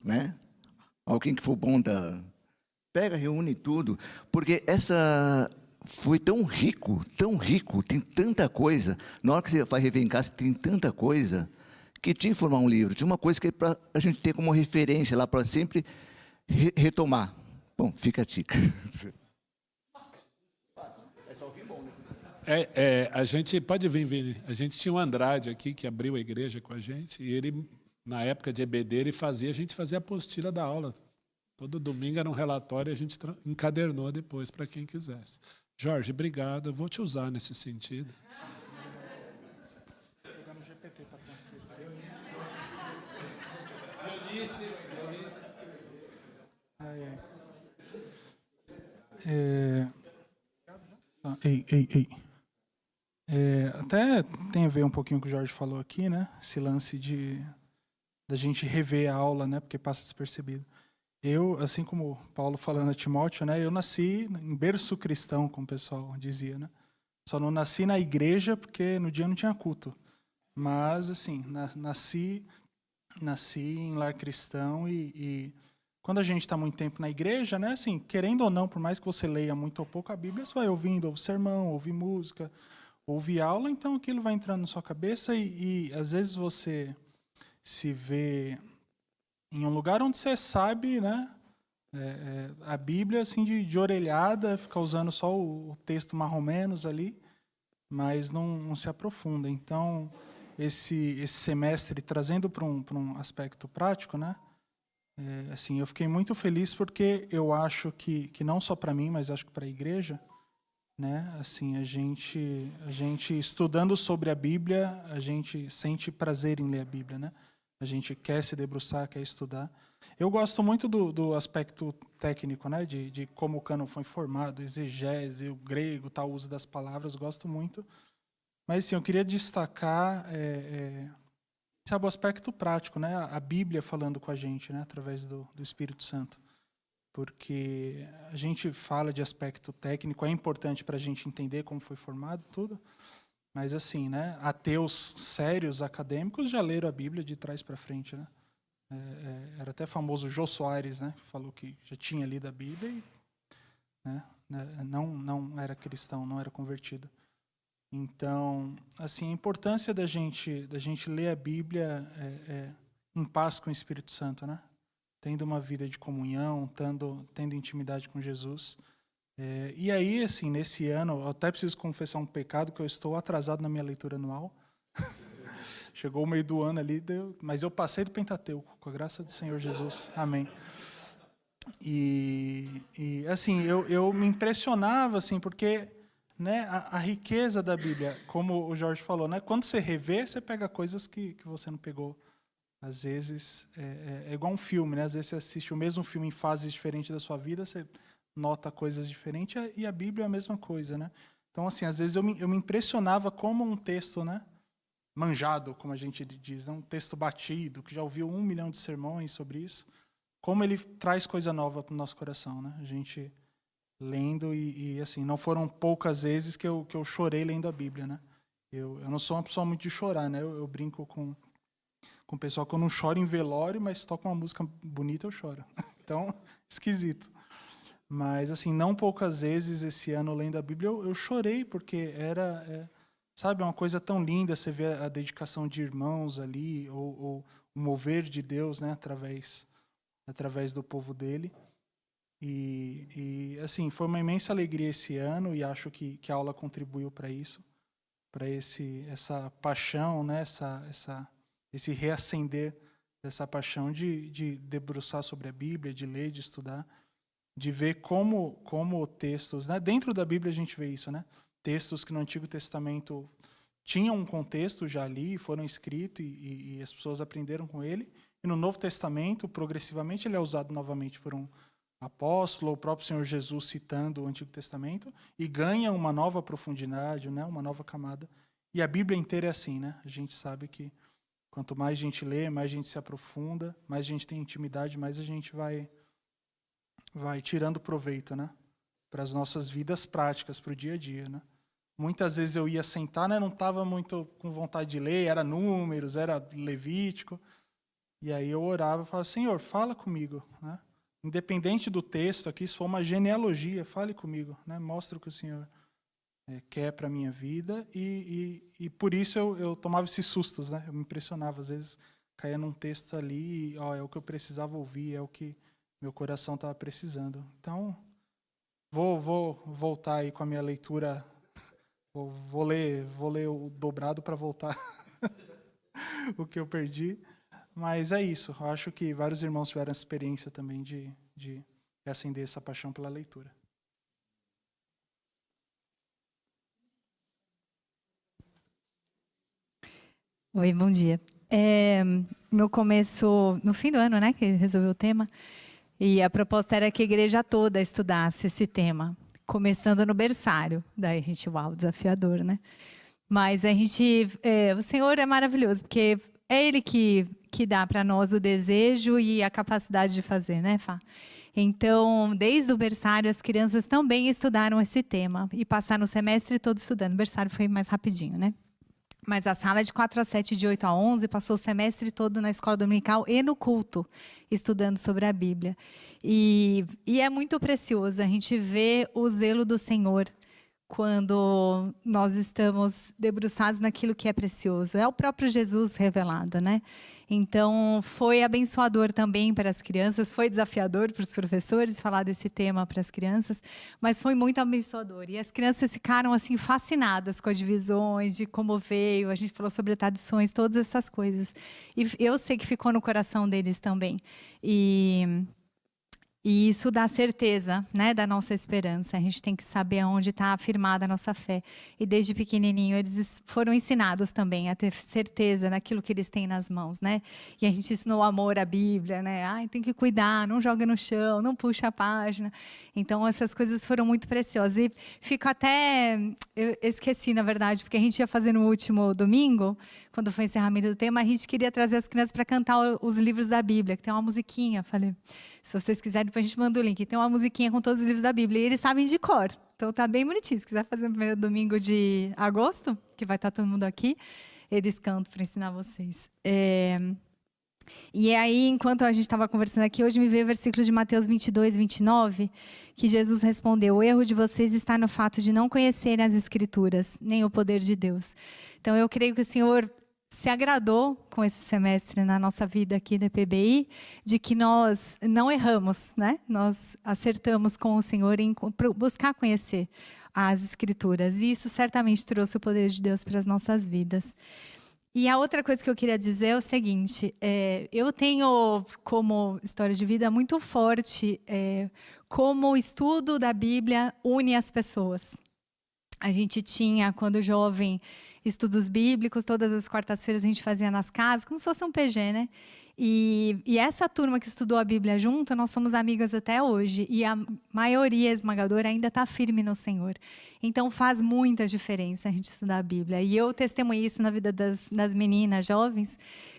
[SPEAKER 8] né? Alguém que for bom pega, reúne tudo, porque foi tão rico, tem tanta coisa. Na hora que você vai rever em casa, tem tanta coisa que tinha que formar um livro, tinha uma coisa que é para a gente ter como referência lá, para sempre retomar. Bom, fica a dica.
[SPEAKER 1] A gente pode vir, Vini. A gente tinha o Andrade aqui, que abriu a igreja com a gente, e ele, na época de EBD, a gente fazia a apostila da aula. Todo domingo era um relatório e a gente encadernou depois para quem quisesse. Jorge, obrigado. Eu vou te usar nesse sentido.
[SPEAKER 9] Até tem a ver um pouquinho com o que o Jorge falou aqui, né? Esse lance da gente rever a aula, né? Porque passa despercebido. Eu, assim como o Paulo falando a Timóteo, né? Eu nasci em berço cristão, como o pessoal dizia, né? Só não nasci na igreja porque no dia não tinha culto. Mas, assim, nasci em lar cristão e quando a gente está muito tempo na igreja, né? Assim, querendo ou não, por mais que você leia muito ou pouco a Bíblia, você vai ouvindo, ouve sermão, ouve música, ouve aula, então aquilo vai entrando na sua cabeça e às vezes você se vê em um lugar onde você sabe, né? A Bíblia, assim, de orelhada, fica usando só o texto mais ou menos ali, mas não se aprofunda. Então, esse semestre, trazendo para um aspecto prático, né? Assim, eu fiquei muito feliz porque eu acho que não só para mim, mas acho que para a igreja, né? Assim, a gente estudando sobre a Bíblia, a gente sente prazer em ler a Bíblia, né? A gente quer se debruçar, quer estudar. Eu gosto muito do aspecto técnico, né, de como o cânon foi formado, exegese, o grego, tal, o uso das palavras, gosto muito. Mas, assim, eu queria destacar sabe, o aspecto prático, né, a Bíblia falando com a gente, né, através do Espírito Santo. Porque a gente fala de aspecto técnico, é importante para a gente entender como foi formado tudo, mas, assim, né, ateus sérios, acadêmicos, já leram a Bíblia de trás para frente, né? Era até famoso Jô Soares, né? Falou que já tinha lido a Bíblia e, né, não era cristão, não era convertido. Então, assim, a importância da gente ler a Bíblia em paz com o Espírito Santo, né? Tendo uma vida de comunhão, tendo intimidade com Jesus. E aí, assim, nesse ano, eu até preciso confessar um pecado, que eu estou atrasado na minha leitura anual. Chegou o meio do ano ali, mas eu passei do Pentateuco, com a graça do Senhor Jesus. Amém. E assim, eu me impressionava, assim, porque, né, a riqueza da Bíblia, como o Jorge falou, né, quando você revê, você pega coisas que você não pegou. Às vezes, é igual um filme, né? Às vezes você assiste o mesmo filme em fases diferentes da sua vida, você nota coisas diferentes, e a Bíblia é a mesma coisa, né? Então, assim, às vezes eu me impressionava como um texto, né, manjado, como a gente diz, um texto batido, que já ouviu 1 milhão de sermões sobre isso, como ele traz coisa nova para o nosso coração, né? A gente lendo e assim, não foram poucas vezes que eu chorei lendo a Bíblia, né? Eu não sou uma pessoa muito de chorar, né? Eu brinco com o pessoal que eu não choro em velório, mas toca uma música bonita, eu choro. Então, esquisito. Mas, assim, não poucas vezes esse ano lendo a Bíblia, eu chorei, porque sabe, uma coisa tão linda, você vê a dedicação de irmãos ali, ou o mover de Deus, né, através do povo dele. E assim, foi uma imensa alegria esse ano, e acho que a aula contribuiu para isso, para essa paixão, né, esse reacender dessa paixão de debruçar sobre a Bíblia, de ler, de estudar, de ver como textos, né, dentro da Bíblia a gente vê isso, né? Textos que no Antigo Testamento tinham um contexto já ali, foram escritos e as pessoas aprenderam com ele. E no Novo Testamento, progressivamente, ele é usado novamente por um apóstolo, ou o próprio Senhor Jesus citando o Antigo Testamento, e ganha uma nova profundidade, né, uma nova camada. E a Bíblia inteira é assim, né? A gente sabe que quanto mais a gente lê, mais a gente se aprofunda, mais a gente tem intimidade, mais a gente vai tirando proveito, né, para as nossas vidas práticas, para o dia a dia, né? Muitas vezes eu ia sentar, né, não estava muito com vontade de ler, era Números, era Levítico, e aí eu orava e falava, Senhor, fala comigo, né? Independente do texto aqui, se for uma genealogia, fale comigo, né? Mostra o que o Senhor quer para a minha vida, e por isso eu tomava esses sustos, né? Eu me impressionava, às vezes caía num texto ali, e é o que eu precisava ouvir, é o que meu coração estava precisando. Então, vou voltar aí com a minha leitura, vou ler o dobrado para voltar o que eu perdi. Mas é isso, eu acho que vários irmãos tiveram essa experiência também de acender essa paixão pela leitura.
[SPEAKER 10] Oi, bom dia. No começo, no fim do ano, né, que resolveu o tema, e a proposta era que a igreja toda estudasse esse tema, começando no berçário. Daí a gente, uau, desafiador, né? Mas a gente, o Senhor é maravilhoso, porque é Ele que dá para nós o desejo e a capacidade de fazer, né, Fá? Então, desde o berçário, as crianças também estudaram esse tema e passaram o semestre todo estudando. O berçário foi mais rapidinho, né? Mas a sala de 4 a 7, de 8 a 11, passou o semestre todo na escola dominical e no culto, estudando sobre a Bíblia. E é muito precioso a gente ver o zelo do Senhor quando nós estamos debruçados naquilo que é precioso. É o próprio Jesus revelado, né? Então, foi abençoador também para as crianças, foi desafiador para os professores falar desse tema para as crianças, mas foi muito abençoador. E as crianças ficaram assim fascinadas com as divisões, de como veio, a gente falou sobre tradições, todas essas coisas. E eu sei que ficou no coração deles também. E E isso dá certeza, né, da nossa esperança. A gente tem que saber onde está afirmada a nossa fé. E desde pequenininho eles foram ensinados também a ter certeza daquilo que eles têm nas mãos, né? E a gente ensinou o amor à Bíblia, né? Ai, tem que cuidar, não joga no chão, não puxa a página. Então essas coisas foram muito preciosas. E fico até, eu esqueci na verdade, porque a gente ia fazer no último domingo, quando foi o encerramento do tema, a gente queria trazer as crianças para cantar os livros da Bíblia, que tem uma musiquinha. Falei, se vocês quiserem, depois a gente manda o link. Tem uma musiquinha com todos os livros da Bíblia. E eles sabem de cor. Então tá bem bonitinho. Se quiser fazer no primeiro domingo de agosto, que vai estar todo mundo aqui, eles cantam para ensinar vocês. E aí, enquanto a gente estava conversando aqui, hoje me veio o versículo de Mateus 22, 29, que Jesus respondeu: o erro de vocês está no fato de não conhecerem as Escrituras, nem o poder de Deus. Então, eu creio que o Senhor se agradou com esse semestre na nossa vida aqui da PBI, de que nós não erramos, né? Nós acertamos com o Senhor em buscar conhecer as Escrituras. E isso certamente trouxe o poder de Deus para as nossas vidas. E a outra coisa que eu queria dizer é o seguinte, eu tenho como história de vida muito forte como o estudo da Bíblia une as pessoas. A gente tinha, quando jovem, estudos bíblicos, todas as quartas-feiras a gente fazia nas casas, como se fosse um PG, né? E essa turma que estudou a Bíblia junto, nós somos amigas até hoje. E a maioria esmagadora ainda está firme no Senhor. Então, faz muita diferença a gente estudar a Bíblia. E eu testemunhei isso na vida das meninas jovens,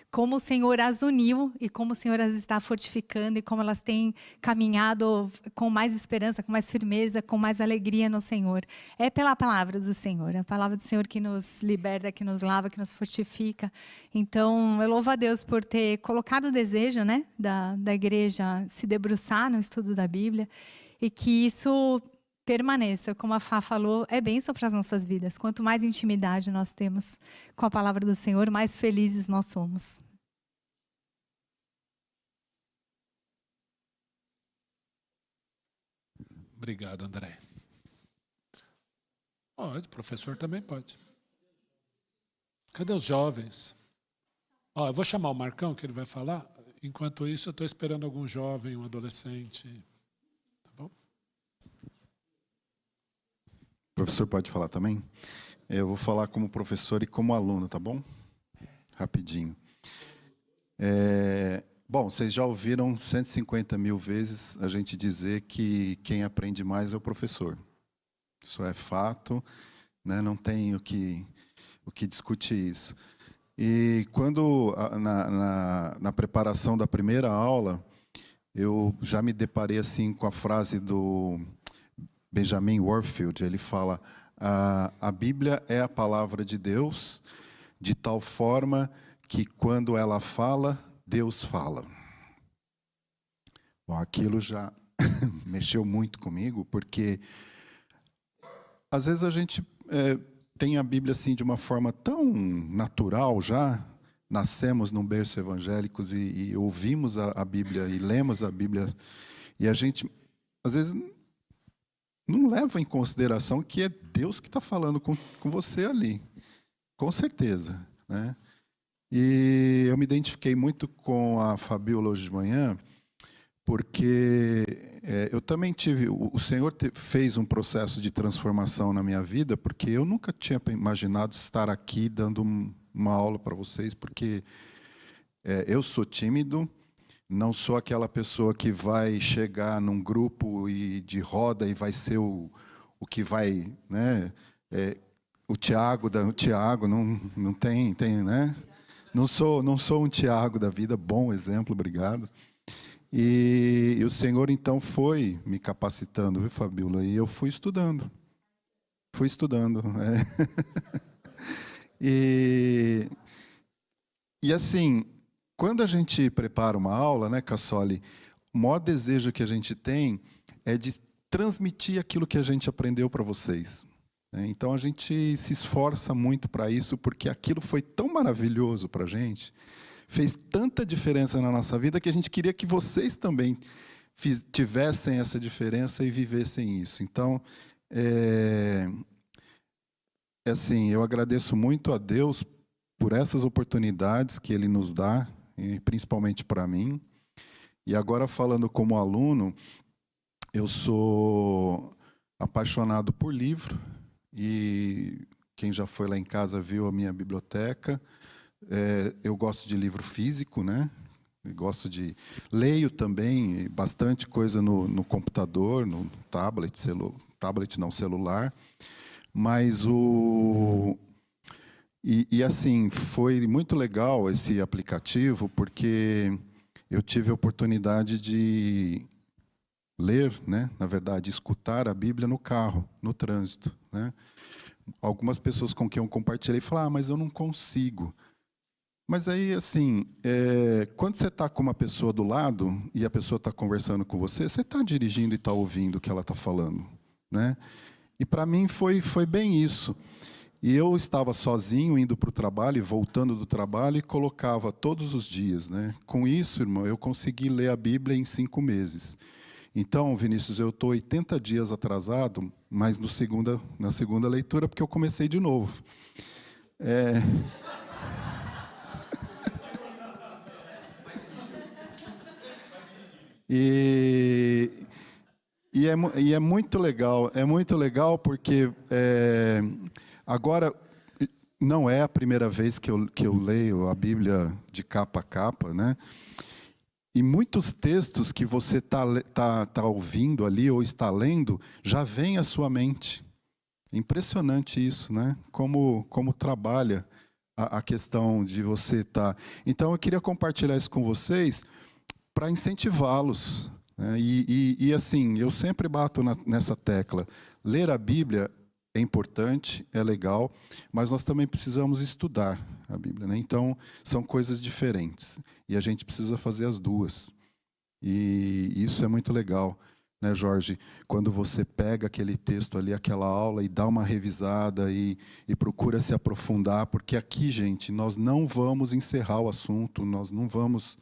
[SPEAKER 10] como o Senhor as uniu e como o Senhor as está fortificando e como elas têm caminhado com mais esperança, com mais firmeza, com mais alegria no Senhor. É pela palavra do Senhor, é a palavra do Senhor que nos liberta, que nos lava, que nos fortifica. Então, eu louvo a Deus por ter colocado o desejo, né, da igreja se debruçar no estudo da Bíblia e que isso permaneça, como a Fá falou, é bênção para as nossas vidas. Quanto mais intimidade nós temos com a palavra do Senhor, mais felizes nós somos.
[SPEAKER 1] Obrigado, André. Pode, professor também pode. Cadê os jovens? Eu vou chamar o Marcão, que ele vai falar. Enquanto isso, eu estou esperando algum jovem, um adolescente. Tá bom?
[SPEAKER 11] O professor pode falar também? Eu vou falar como professor e como aluno, tá bom? Rapidinho. Bom, vocês já ouviram 150 mil vezes a gente dizer que quem aprende mais é o professor. Isso é fato, né? Não tem o que discutir isso. E quando, na preparação da primeira aula, eu já me deparei assim, com a frase do Benjamin Warfield. Ele fala, a Bíblia é a palavra de Deus, de tal forma que quando ela fala, Deus fala. Bom, aquilo já mexeu muito comigo, porque às vezes a gente tem a Bíblia assim de uma forma tão natural já, nascemos num berço evangélicos e ouvimos a Bíblia e lemos a Bíblia, e a gente, às vezes, não leva em consideração que é Deus que está falando com você ali, com certeza, né? E eu me identifiquei muito com a Fabíola hoje de manhã, porque eu também tive... O Senhor fez um processo de transformação na minha vida, porque eu nunca tinha imaginado estar aqui dando uma aula para vocês, porque eu sou tímido, não sou aquela pessoa que vai chegar num grupo de roda e vai ser o que vai... né? O Tiago não tem, né? Não sou um Tiago da vida, bom exemplo, obrigado. E o Senhor, então, foi me capacitando, viu, Fabíola? E eu fui estudando. E assim, quando a gente prepara uma aula, né, Cassoli, o maior desejo que a gente tem é de transmitir aquilo que a gente aprendeu para vocês. Então, a gente se esforça muito para isso, porque aquilo foi tão maravilhoso para a gente, fez tanta diferença na nossa vida, que a gente queria que vocês também tivessem essa diferença e vivessem isso. Então, assim, eu agradeço muito a Deus por essas oportunidades que Ele nos dá, e principalmente para mim. E agora, falando como aluno, eu sou apaixonado por livro, e quem já foi lá em casa viu a minha biblioteca. Eu gosto de livro físico, né? Eu leio também bastante coisa no computador, no celular. Mas assim, foi muito legal esse aplicativo, porque eu tive a oportunidade de ler, né? Na verdade, escutar a Bíblia no carro, no trânsito, né? Algumas pessoas com quem eu compartilhei falaram: mas eu não consigo. Mas aí, assim, quando você está com uma pessoa do lado e a pessoa está conversando com você, você está dirigindo e está ouvindo o que ela está falando, né? E para mim foi bem isso. E eu estava sozinho indo para o trabalho e voltando do trabalho e colocava todos os dias, né? Com isso, irmão, eu consegui ler a Bíblia em 5 meses. Então, Vinícius, eu estou 80 dias atrasado, mas na segunda leitura, porque eu comecei de novo. E é muito legal porque agora não é a primeira vez que eu leio a Bíblia de capa a capa, né? E muitos textos que você tá ouvindo ali ou está lendo já vem à sua mente. Impressionante isso, né? Como trabalha a questão de você estar. Então, eu queria compartilhar isso com vocês para incentivá-los, né? E assim, eu sempre bato nessa tecla. Ler a Bíblia é importante, é legal, mas nós também precisamos estudar a Bíblia, né? Então, são coisas diferentes. E a gente precisa fazer as duas. E isso é muito legal, né, Jorge? Quando você pega aquele texto ali, aquela aula, e dá uma revisada e procura se aprofundar, porque aqui, gente, nós não vamos encerrar o assunto, nós não vamos...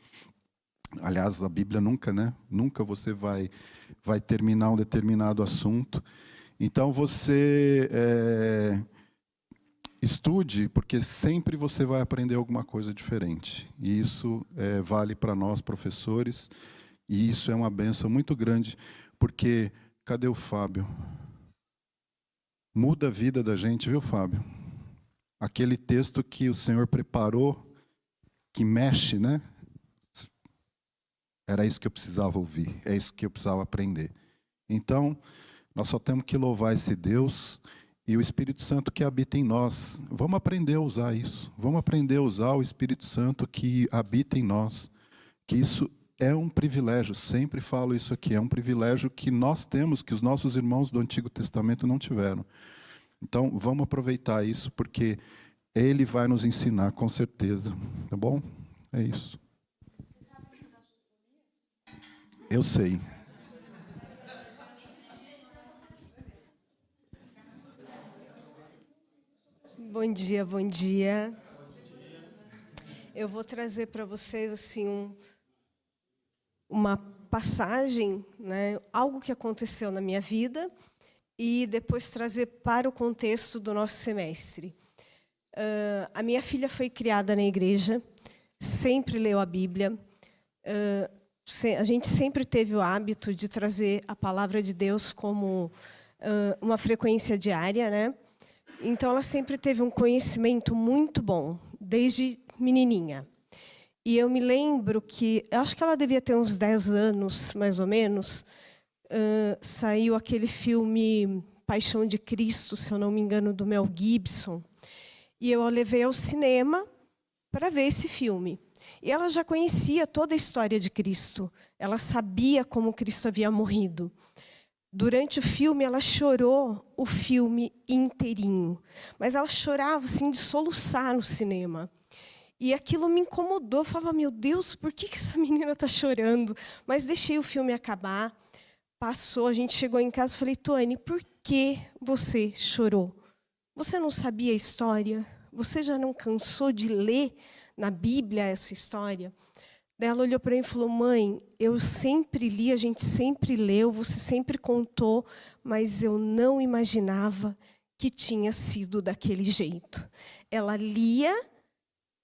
[SPEAKER 11] Aliás, a Bíblia nunca, né? Nunca você vai terminar um determinado assunto. Então, você estude, porque sempre você vai aprender alguma coisa diferente. E isso vale para nós, professores, e isso é uma bênção muito grande, porque... Cadê o Fábio? Muda a vida da gente, viu, Fábio? Aquele texto que o Senhor preparou, que mexe, né? Era isso que eu precisava ouvir, é isso que eu precisava aprender. Então, nós só temos que louvar esse Deus e o Espírito Santo que habita em nós. Vamos aprender a usar isso. Vamos aprender a usar o Espírito Santo que habita em nós. Que isso é um privilégio, sempre falo isso aqui, é um privilégio que nós temos, que os nossos irmãos do Antigo Testamento não tiveram. Então, vamos aproveitar isso, porque Ele vai nos ensinar, com certeza. Tá bom? É isso. Eu sei.
[SPEAKER 12] Bom dia, bom dia. Eu vou trazer para vocês assim uma passagem, né, algo que aconteceu na minha vida, e depois trazer para o contexto do nosso semestre. A minha filha foi criada na igreja, sempre leu a Bíblia. A gente sempre teve o hábito de trazer a palavra de Deus como uma frequência diária, né? Então, ela sempre teve um conhecimento muito bom, desde menininha. E eu me lembro que, acho que ela devia ter uns 10 anos, mais ou menos, saiu aquele filme Paixão de Cristo, se eu não me engano, do Mel Gibson. E eu a levei ao cinema para ver esse filme. E ela já conhecia toda a história de Cristo. Ela sabia como Cristo havia morrido. Durante o filme, ela chorou o filme inteirinho. Mas ela chorava assim, de soluçar no cinema. E aquilo me incomodou. Eu falava, meu Deus, por que essa menina está chorando? Mas deixei o filme acabar. Passou, a gente chegou em casa e falei, Tony, por que você chorou? Você não sabia a história? Você já não cansou de ler na Bíblia essa história? Daí ela olhou para mim e falou, mãe, eu sempre li, a gente sempre leu, você sempre contou, mas eu não imaginava que tinha sido daquele jeito. Ela lia,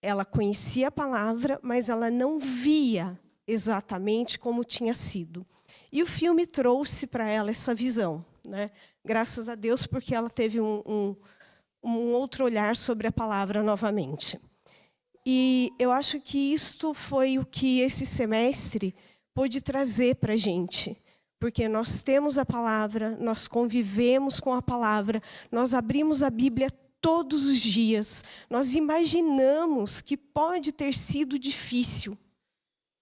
[SPEAKER 12] ela conhecia a palavra, mas ela não via exatamente como tinha sido. E o filme trouxe para ela essa visão, né? Graças a Deus, porque ela teve um outro olhar sobre a palavra novamente. E eu acho que isto foi o que esse semestre pôde trazer para a gente, porque nós temos a palavra, nós convivemos com a palavra, nós abrimos a Bíblia todos os dias, nós imaginamos que pode ter sido difícil,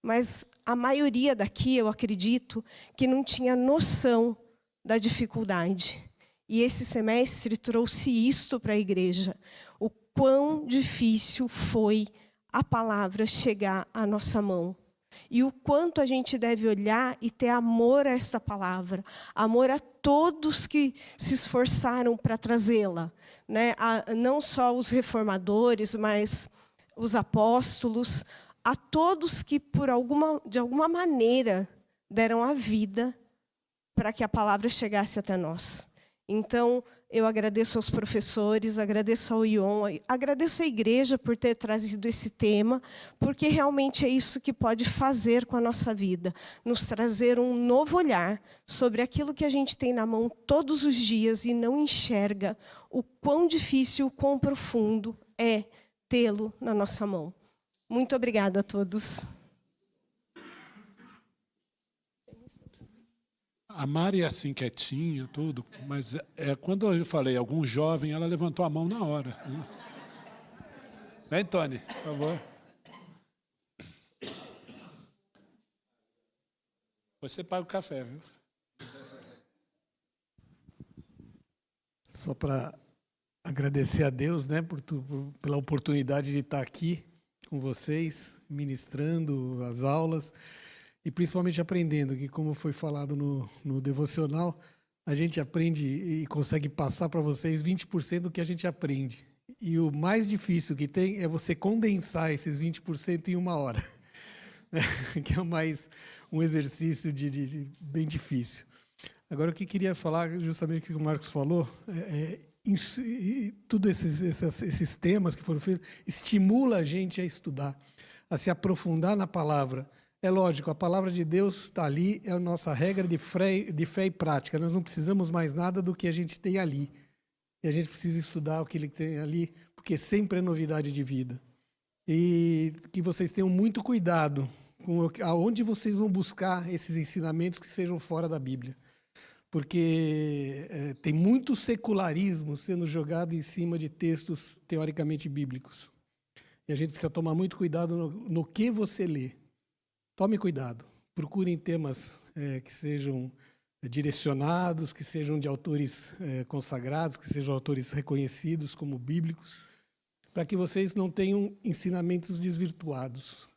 [SPEAKER 12] mas a maioria daqui, eu acredito, que não tinha noção da dificuldade. E esse semestre trouxe isto para a igreja, o quão difícil foi a palavra chegar à nossa mão. E o quanto a gente deve olhar e ter amor a esta palavra, amor a todos que se esforçaram para trazê-la, né? Não só os reformadores, mas os apóstolos, a todos que de alguma maneira deram a vida para que a palavra chegasse até nós. Então, eu agradeço aos professores, agradeço ao Ion, agradeço à igreja por ter trazido esse tema, porque realmente é isso que pode fazer com a nossa vida, nos trazer um novo olhar sobre aquilo que a gente tem na mão todos os dias e não enxerga o quão difícil, o quão profundo é tê-lo na nossa mão. Muito obrigada a todos.
[SPEAKER 1] A Mari é assim, quietinha, tudo, mas quando eu falei algum jovem, ela levantou a mão na hora. Vem, Tony, por favor. Você paga o café, viu?
[SPEAKER 13] Só para agradecer a Deus, né, pela oportunidade de estar aqui com vocês, ministrando as aulas. E principalmente aprendendo, que como foi falado no devocional, a gente aprende e consegue passar para vocês 20% do que a gente aprende. E o mais difícil que tem é você condensar esses 20% em 1 hora, né? Que é um exercício bem difícil. Agora, o que queria falar, justamente o que o Marcos falou, todos esses temas que foram feitos, estimula a gente a estudar, a se aprofundar na palavra. É lógico, a palavra de Deus está ali, é a nossa regra de fé e prática. Nós não precisamos mais nada do que a gente tem ali. E a gente precisa estudar o que ele tem ali, porque sempre é novidade de vida. E que vocês tenham muito cuidado com aonde vocês vão buscar esses ensinamentos que sejam fora da Bíblia. Porque tem muito secularismo sendo jogado em cima de textos teoricamente bíblicos. E a gente precisa tomar muito cuidado no que você lê. Tome cuidado, procurem temas que sejam direcionados, que sejam de autores consagrados, que sejam autores reconhecidos como bíblicos, para que vocês não tenham ensinamentos desvirtuados.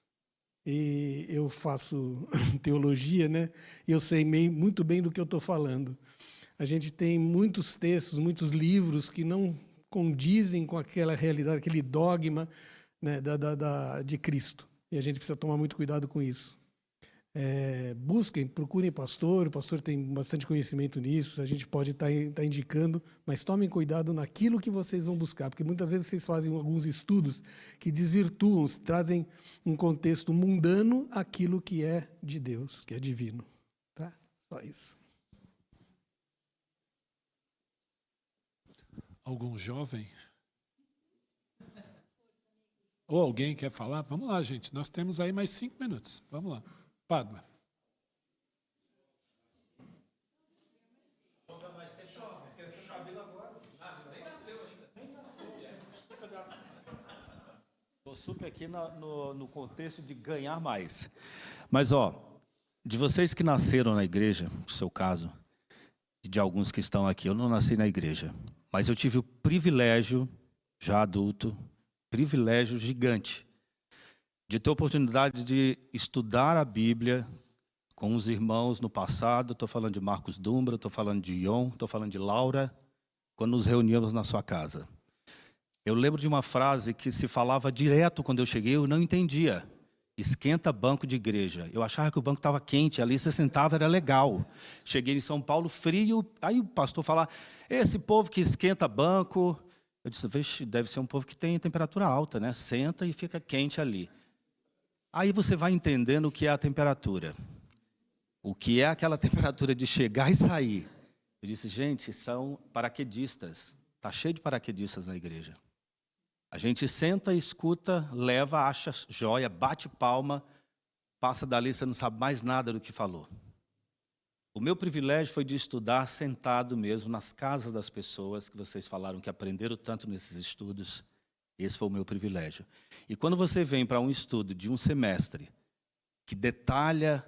[SPEAKER 13] E eu faço teologia, né? E eu sei muito bem do que eu estou falando. A gente tem muitos textos, muitos livros que não condizem com aquela realidade, aquele dogma, né, de Cristo. E a gente precisa tomar muito cuidado com isso. Procurem o pastor tem bastante conhecimento nisso, a gente pode estar indicando, mas tomem cuidado naquilo que vocês vão buscar, porque muitas vezes vocês fazem alguns estudos que desvirtuam, trazem um contexto mundano aquilo que é de Deus, que é divino. Tá? Só isso.
[SPEAKER 1] Algum jovem? Ou alguém quer falar? Vamos lá, gente. Nós temos aí mais 5 minutos. Vamos lá. Pádua.
[SPEAKER 14] Estou super aqui no contexto de ganhar mais. Mas, de vocês que nasceram na igreja, no seu caso, e de alguns que estão aqui, eu não nasci na igreja, mas eu tive o privilégio, já adulto, privilégio gigante, de ter a oportunidade de estudar a Bíblia com os irmãos no passado. Estou falando de Marcos Dumbra, estou falando de Ion, estou falando de Laura, quando nos reuníamos na sua casa. Eu lembro de uma frase que se falava direto quando eu cheguei, eu não entendia. Esquenta banco de igreja. Eu achava que o banco estava quente, ali você sentava, era legal. Cheguei em São Paulo, frio, aí o pastor falava, esse povo que esquenta banco... Eu disse, vixe, deve ser um povo que tem temperatura alta, né? Senta e fica quente ali. Aí você vai entendendo o que é a temperatura. O que é aquela temperatura de chegar e sair. Eu disse, gente, são paraquedistas. Está cheio de paraquedistas na igreja. A gente senta, escuta, leva, acha joia, bate palma, passa dali, você não sabe mais nada do que falou. O meu privilégio foi de estudar sentado mesmo nas casas das pessoas que vocês falaram que aprenderam tanto nesses estudos. Esse foi o meu privilégio. E quando você vem para um estudo de um semestre que detalha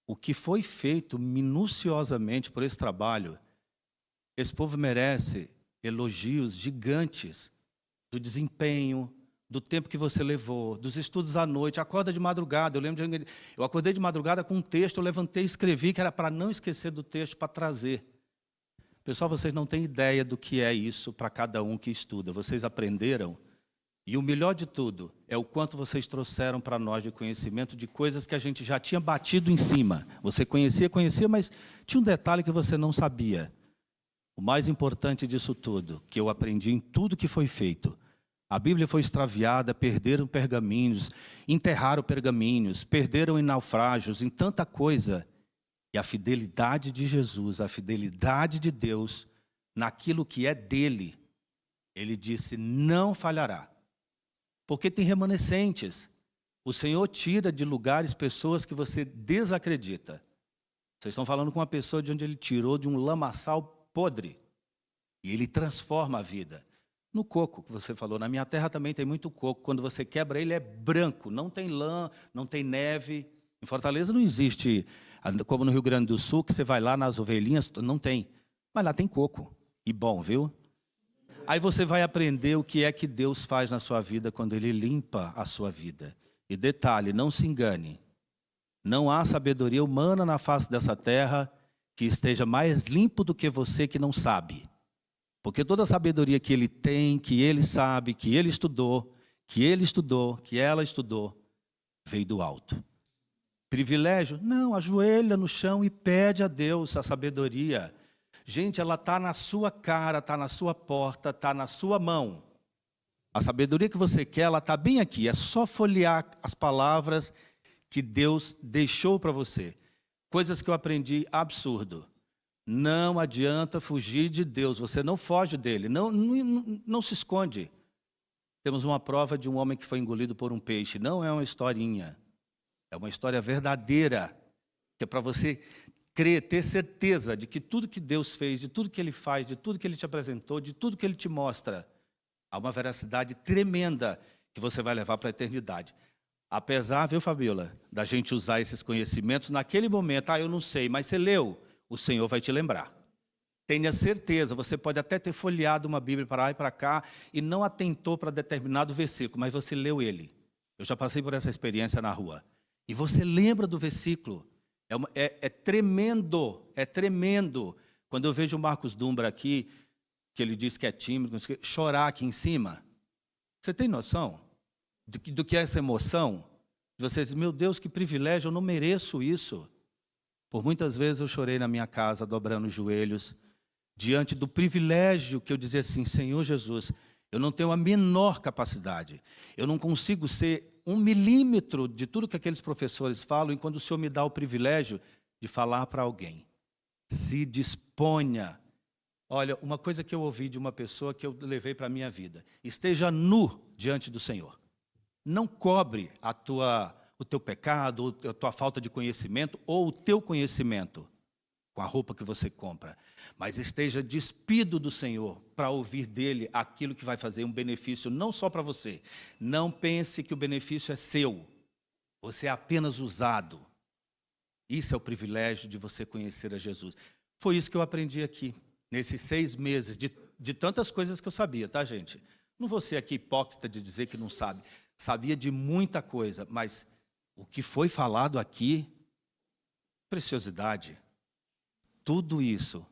[SPEAKER 14] o que foi feito minuciosamente por esse trabalho, esse povo merece elogios gigantes do desempenho, do tempo que você levou, dos estudos à noite, acorda de madrugada. Eu acordei de madrugada com um texto, eu levantei e escrevi, que era para não esquecer do texto, para trazer. Pessoal, vocês não têm ideia do que é isso para cada um que estuda. Vocês aprenderam, e o melhor de tudo é o quanto vocês trouxeram para nós de conhecimento de coisas que a gente já tinha batido em cima. Você conhecia, mas tinha um detalhe que você não sabia. O mais importante disso tudo, que eu aprendi em tudo que foi feito, a Bíblia foi extraviada, perderam pergaminhos, enterraram pergaminhos, perderam em naufrágios, em tanta coisa. E a fidelidade de Jesus, a fidelidade de Deus, naquilo que é dele, ele disse, não falhará. Porque tem remanescentes. O Senhor tira de lugares pessoas que você desacredita. Vocês estão falando com uma pessoa de onde ele tirou de um lamaçal podre. E ele transforma a vida. No coco que você falou, na minha terra também tem muito coco. Quando você quebra ele é branco, não tem lã, não tem neve. Em Fortaleza não existe, como no Rio Grande do Sul, que você vai lá nas ovelhinhas, não tem. Mas lá tem coco. E bom, viu? Aí você vai aprender o que é que Deus faz na sua vida quando Ele limpa a sua vida. E detalhe, não se engane. Não há sabedoria humana na face dessa terra que esteja mais limpo do que você que não sabe. Porque toda a sabedoria que ele tem, que ele sabe, que ele estudou, que ela estudou, veio do alto. Privilégio? Não, ajoelha no chão e pede a Deus a sabedoria. Gente, ela está na sua cara, está na sua porta, está na sua mão. A sabedoria que você quer, ela está bem aqui. É só folhear as palavras que Deus deixou para você. Coisas que eu aprendi absurdo. Não adianta fugir de Deus, você não foge dele, não se esconde. Temos uma prova de um homem que foi engolido por um peixe, não é uma historinha, é uma história verdadeira, que é para você crer, ter certeza de que tudo que Deus fez, de tudo que Ele faz, de tudo que Ele te apresentou, de tudo que Ele te mostra, há uma veracidade tremenda que você vai levar para a eternidade. Apesar, viu, Fabiola, da gente usar esses conhecimentos naquele momento, eu não sei, mas você leu, o Senhor vai te lembrar. Tenha certeza, você pode até ter folheado uma Bíblia para lá e para cá e não atentou para determinado versículo, mas você leu ele. Eu já passei por essa experiência na rua. E você lembra do versículo. É tremendo, é tremendo. Quando eu vejo o Marcos Dumbra aqui, que ele diz que é tímido, chorar aqui em cima. Você tem noção do que é essa emoção? Você diz, meu Deus, que privilégio, eu não mereço isso. Por muitas vezes eu chorei na minha casa, dobrando os joelhos, diante do privilégio que eu dizia assim, Senhor Jesus, eu não tenho a menor capacidade, eu não consigo ser 1 milímetro de tudo que aqueles professores falam, e quando o Senhor me dá o privilégio de falar para alguém, se disponha. Olha, uma coisa que eu ouvi de uma pessoa que eu levei para a minha vida, esteja nu diante do Senhor, não cobre o teu pecado, a tua falta de conhecimento, ou o teu conhecimento, com a roupa que você compra. Mas esteja despido do Senhor, para ouvir dele aquilo que vai fazer um benefício, não só para você. Não pense que o benefício é seu. Você é apenas usado. Isso é o privilégio de você conhecer a Jesus. Foi isso que eu aprendi aqui, nesses 6 meses, de tantas coisas que eu sabia, tá, gente? Não vou ser aqui hipócrita de dizer que não sabe. Sabia de muita coisa, mas o que foi falado aqui, preciosidade, tudo isso,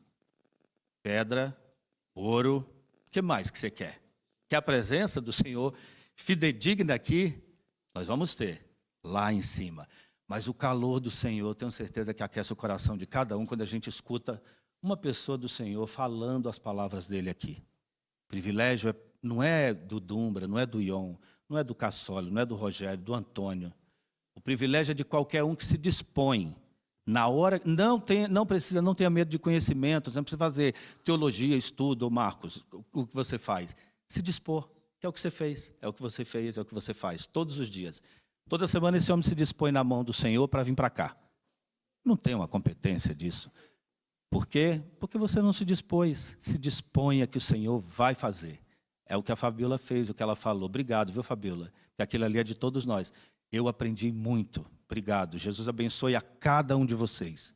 [SPEAKER 14] pedra, ouro, o que mais que você quer? Que a presença do Senhor fidedigna aqui, nós vamos ter lá em cima. Mas o calor do Senhor, tenho certeza que aquece o coração de cada um quando a gente escuta uma pessoa do Senhor falando as palavras dele aqui. O privilégio não é do Dumbra, não é do Ion, não é do Cassoli, não é do Rogério, do Antônio. O privilégio é de qualquer um que se dispõe. Na hora, não tenha medo de conhecimentos, não precisa fazer teologia, estudo, Marcos, o que você faz. Se dispor, que é o que você fez, é o que você fez, é o que você faz, todos os dias. Toda semana esse homem se dispõe na mão do Senhor para vir para cá. Não tem uma competência disso. Por quê? Porque você não se dispôs. Se disponha que o Senhor vai fazer. É o que a Fabiola fez, o que ela falou. Obrigado, viu, Fabiola? Que aquilo ali é de todos nós. Eu aprendi muito. Obrigado. Jesus abençoe a cada um de vocês.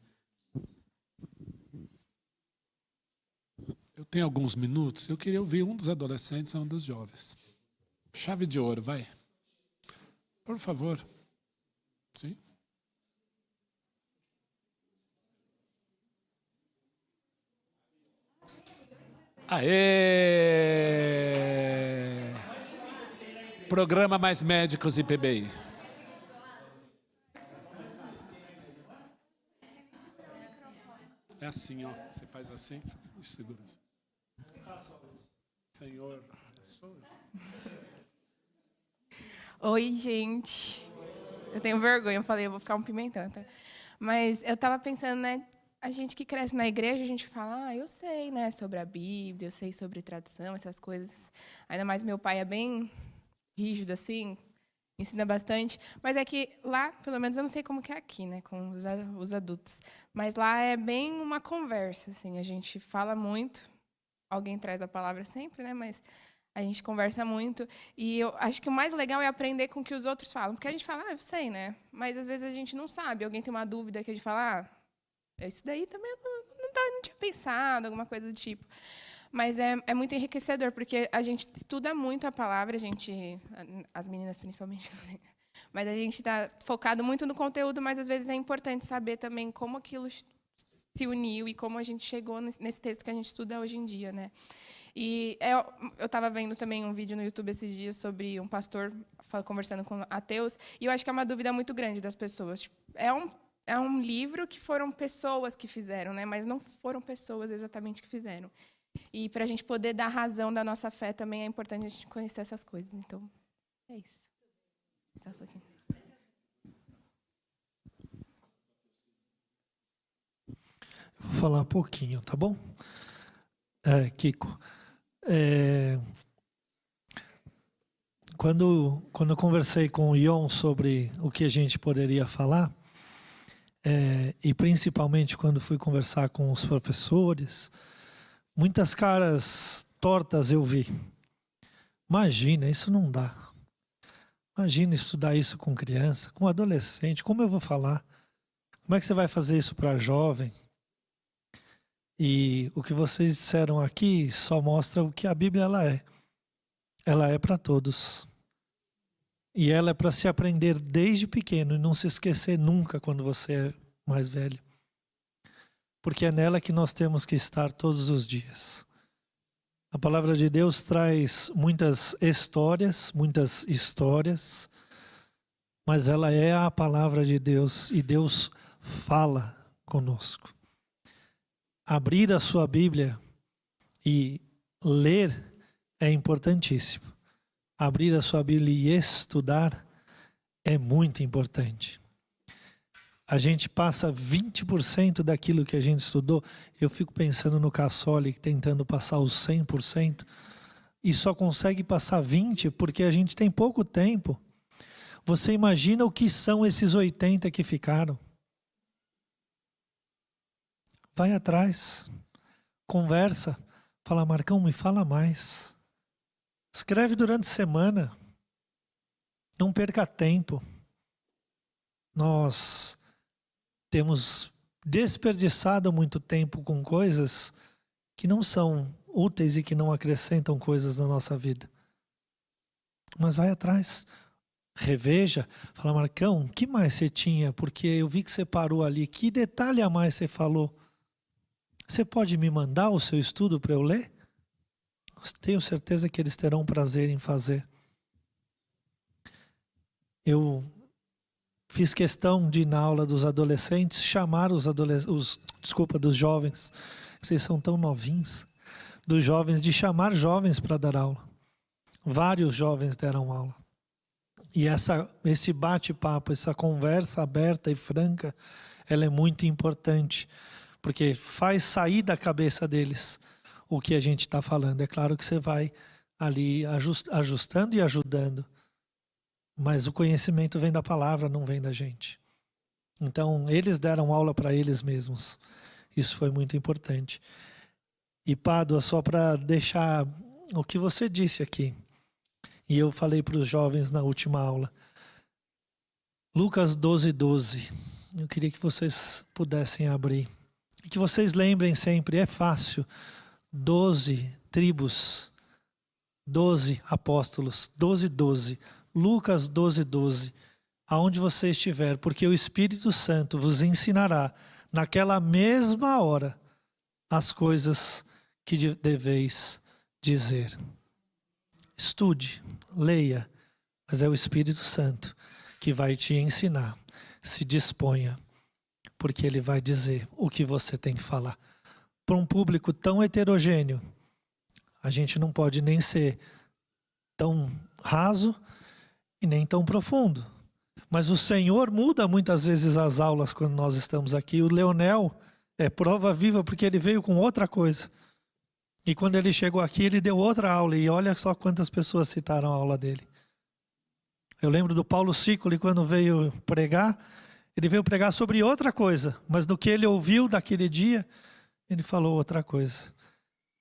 [SPEAKER 1] Eu tenho alguns minutos. Eu queria ouvir um dos adolescentes ou um dos jovens. Chave de ouro, vai. Por favor. Sim. Aê! Programa Mais Médicos e PBI. É assim, ó. Você faz assim, segura assim. Senhor,
[SPEAKER 15] Oi, gente. Eu tenho vergonha, eu falei, eu vou ficar um pimentão, tá? Mas eu estava pensando, né? A gente que cresce na igreja, a gente fala, eu sei, né, sobre a Bíblia, eu sei sobre tradução, essas coisas. Ainda mais meu pai é bem rígido, assim, ensina bastante. Mas é que lá, pelo menos, eu não sei como que é aqui, né, com os adultos. Mas lá é bem uma conversa, assim, a gente fala muito. Alguém traz a palavra sempre, né, mas a gente conversa muito. E eu acho que o mais legal é aprender com o que os outros falam. Porque a gente fala, eu sei, né? Mas, às vezes, a gente não sabe. Alguém tem uma dúvida que a gente fala, isso daí também não tinha pensado, alguma coisa do tipo. Mas é muito enriquecedor, porque a gente estuda muito a palavra, as meninas principalmente, mas a gente está focado muito no conteúdo, mas às vezes é importante saber também como aquilo se uniu e como a gente chegou nesse texto que a gente estuda hoje em dia, né? E eu estava vendo também um vídeo no YouTube esses dias sobre um pastor conversando com ateus, e eu acho que é uma dúvida muito grande das pessoas. É um livro que foram pessoas que fizeram, né? Mas não foram pessoas exatamente que fizeram. E para a gente poder dar razão da nossa fé também é importante a gente conhecer essas coisas. Então, é isso. Só um pouquinho.
[SPEAKER 16] Vou falar um pouquinho, tá bom? Kiko, quando eu conversei com o Ion sobre o que a gente poderia falar, e principalmente quando fui conversar com os professores, muitas caras tortas eu vi. Imagina, isso não dá. Imagina estudar isso com criança, com adolescente, como eu vou falar? Como é que você vai fazer isso para jovem? E o que vocês disseram aqui só mostra o que a Bíblia ela é. Ela é para todos. E ela é para se aprender desde pequeno e não se esquecer nunca quando você é mais velho. Porque é nela que nós temos que estar todos os dias. A palavra de Deus traz muitas histórias, mas ela é a palavra de Deus e Deus fala conosco. Abrir a sua Bíblia e ler é importantíssimo. Abrir a sua Bíblia e estudar é muito importante. A gente passa 20% daquilo que a gente estudou. Eu fico pensando no Cassoli tentando passar os 100% e só consegue passar 20% porque a gente tem pouco tempo. Você imagina o que são esses 80% que ficaram? Vai atrás, conversa, fala, Marcão, me fala mais. Escreve durante a semana. Não perca tempo. Nós temos desperdiçado muito tempo com coisas que não são úteis e que não acrescentam coisas na nossa vida. Mas vai atrás, reveja, fala, Marcão, o que mais você tinha? Porque eu vi que você parou ali. Que detalhe a mais você falou? Você pode me mandar o seu estudo para eu ler? Tenho certeza que eles terão prazer em fazer. Eu fiz questão de, na aula dos adolescentes, chamar dos jovens, vocês são tão novinhos, dos jovens, de chamar jovens para dar aula. Vários jovens deram aula. E esse bate-papo, essa conversa aberta e franca, ela é muito importante, porque faz sair da cabeça deles o que a gente está falando. É claro que você vai ali ajustando e ajudando, mas o conhecimento vem da palavra, não vem da gente. Então, eles deram aula para eles mesmos. Isso foi muito importante. E, Pádua, só para deixar o que você disse aqui, e eu falei para os jovens na última aula, Lucas 12:12. Eu queria que vocês pudessem abrir. E que vocês lembrem sempre, é fácil, 12 tribos, 12 apóstolos, 12:12. Lucas 12:12. Aonde você estiver, porque o Espírito Santo vos ensinará naquela mesma hora as coisas que deveis dizer. Estude, leia, mas é o Espírito Santo que vai te ensinar. Se disponha, porque ele vai dizer o que você tem que falar. Para um público tão heterogêneo, a gente não pode nem ser tão raso e nem tão profundo. Mas o Senhor muda muitas vezes as aulas quando nós estamos aqui. O Leonel é prova viva porque ele veio com outra coisa. E quando ele chegou aqui, ele deu outra aula. E olha só quantas pessoas citaram a aula dele. Eu lembro do Paulo Sicoli, quando veio pregar, ele veio pregar sobre outra coisa. Mas do que ele ouviu daquele dia, ele falou outra coisa.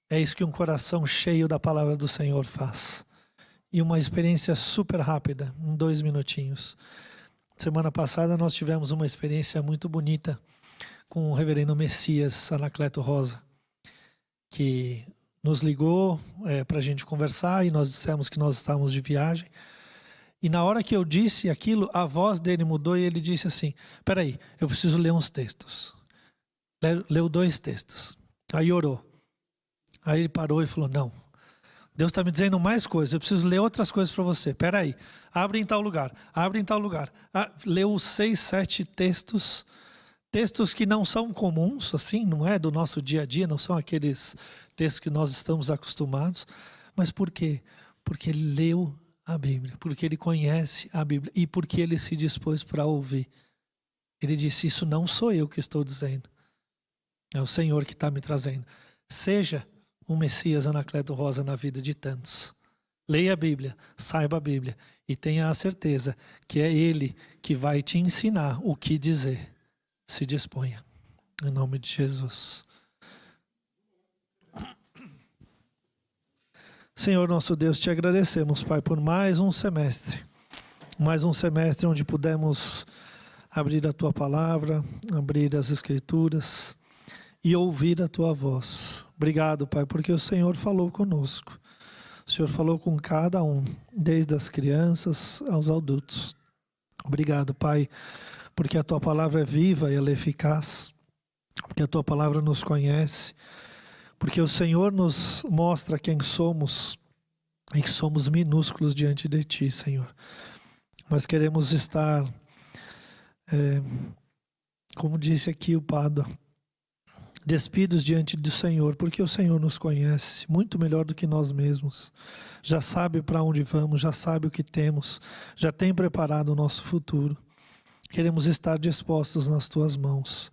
[SPEAKER 16] É isso que um coração cheio da palavra do Senhor faz. E uma experiência super rápida, em 2 minutinhos. Semana passada nós tivemos uma experiência muito bonita com o reverendo Messias Anacleto Rosa, que nos ligou para a gente conversar e nós dissemos que nós estávamos de viagem. E na hora que eu disse aquilo, a voz dele mudou e ele disse assim, peraí, eu preciso ler uns textos. Leu 2 textos. Aí orou. Aí ele parou e falou, não, Deus está me dizendo mais coisas, eu preciso ler outras coisas para você. Peraí, abre em tal lugar, abre em tal lugar. Leu 6, 7 textos, textos que não são comuns, assim, não é do nosso dia a dia, não são aqueles textos que nós estamos acostumados. Mas por quê? Porque ele leu a Bíblia, porque ele conhece a Bíblia e porque ele se dispôs para ouvir. Ele disse, isso não sou eu que estou dizendo, é o Senhor que está me trazendo. Seja um Messias Anacleto Rosa na vida de tantos. Leia a Bíblia, saiba a Bíblia e tenha a certeza que é Ele que vai te ensinar o que dizer. Se disponha. Em nome de Jesus. Senhor nosso Deus, te agradecemos, Pai, por mais um semestre. Mais um semestre onde pudemos abrir a Tua palavra, abrir as Escrituras e ouvir a Tua voz. Obrigado, Pai, porque o Senhor falou conosco. O Senhor falou com cada um, desde as crianças aos adultos. Obrigado, Pai, porque a Tua palavra é viva e ela é eficaz, porque a Tua palavra nos conhece, porque o Senhor nos mostra quem somos e que somos minúsculos diante de Ti, Senhor. Mas queremos estar, como disse aqui o Pádua, despidos diante do Senhor, porque o Senhor nos conhece muito melhor do que nós mesmos. Já sabe para onde vamos, já sabe o que temos, já tem preparado o nosso futuro. Queremos estar dispostos nas Tuas mãos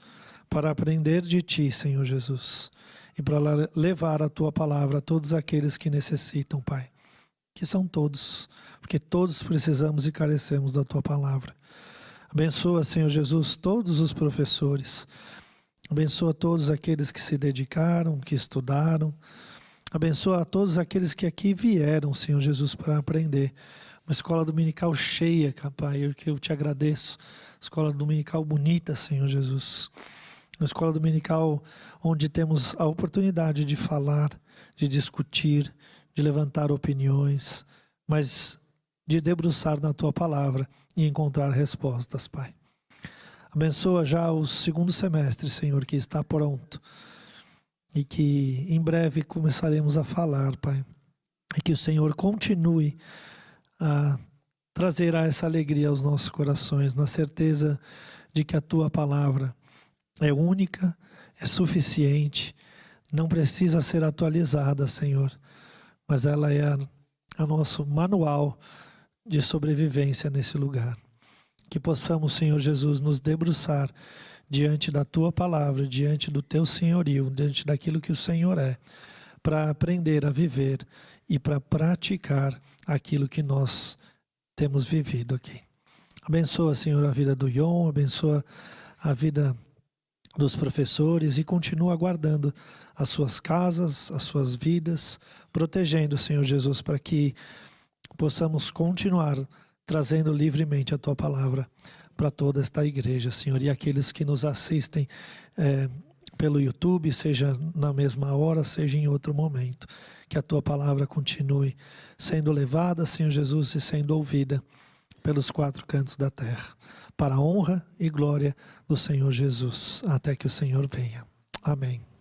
[SPEAKER 16] para aprender de Ti, Senhor Jesus, e para levar a Tua palavra a todos aqueles que necessitam, Pai, que são todos, porque todos precisamos e carecemos da Tua palavra. Abençoa, Senhor Jesus, todos os professores. Abençoa todos aqueles que se dedicaram, que estudaram. Abençoa a todos aqueles que aqui vieram, Senhor Jesus, para aprender. Uma escola dominical cheia, Pai, eu te agradeço. Escola dominical bonita, Senhor Jesus. Uma escola dominical onde temos a oportunidade de falar, de discutir, de levantar opiniões, mas de debruçar na Tua palavra e encontrar respostas, Pai. Abençoa já o 2º semestre, Senhor, que está pronto. E que em breve começaremos a falar, Pai. E que o Senhor continue a trazer essa alegria aos nossos corações, na certeza de que a Tua palavra é única, é suficiente, não precisa ser atualizada, Senhor. Mas ela é a nosso manual de sobrevivência nesse lugar. Que possamos, Senhor Jesus, nos debruçar diante da Tua palavra, diante do Teu senhorio, diante daquilo que o Senhor é, para aprender a viver e para praticar aquilo que nós temos vivido aqui. Abençoa, Senhor, a vida do Ion, abençoa a vida dos professores e continua guardando as suas casas, as suas vidas, protegendo, Senhor Jesus, para que possamos continuar trazendo livremente a Tua palavra para toda esta igreja, Senhor, e aqueles que nos assistem pelo YouTube, seja na mesma hora, seja em outro momento, que a Tua palavra continue sendo levada, Senhor Jesus, e sendo ouvida pelos 4 cantos da terra, para a honra e glória do Senhor Jesus, até que o Senhor venha. Amém.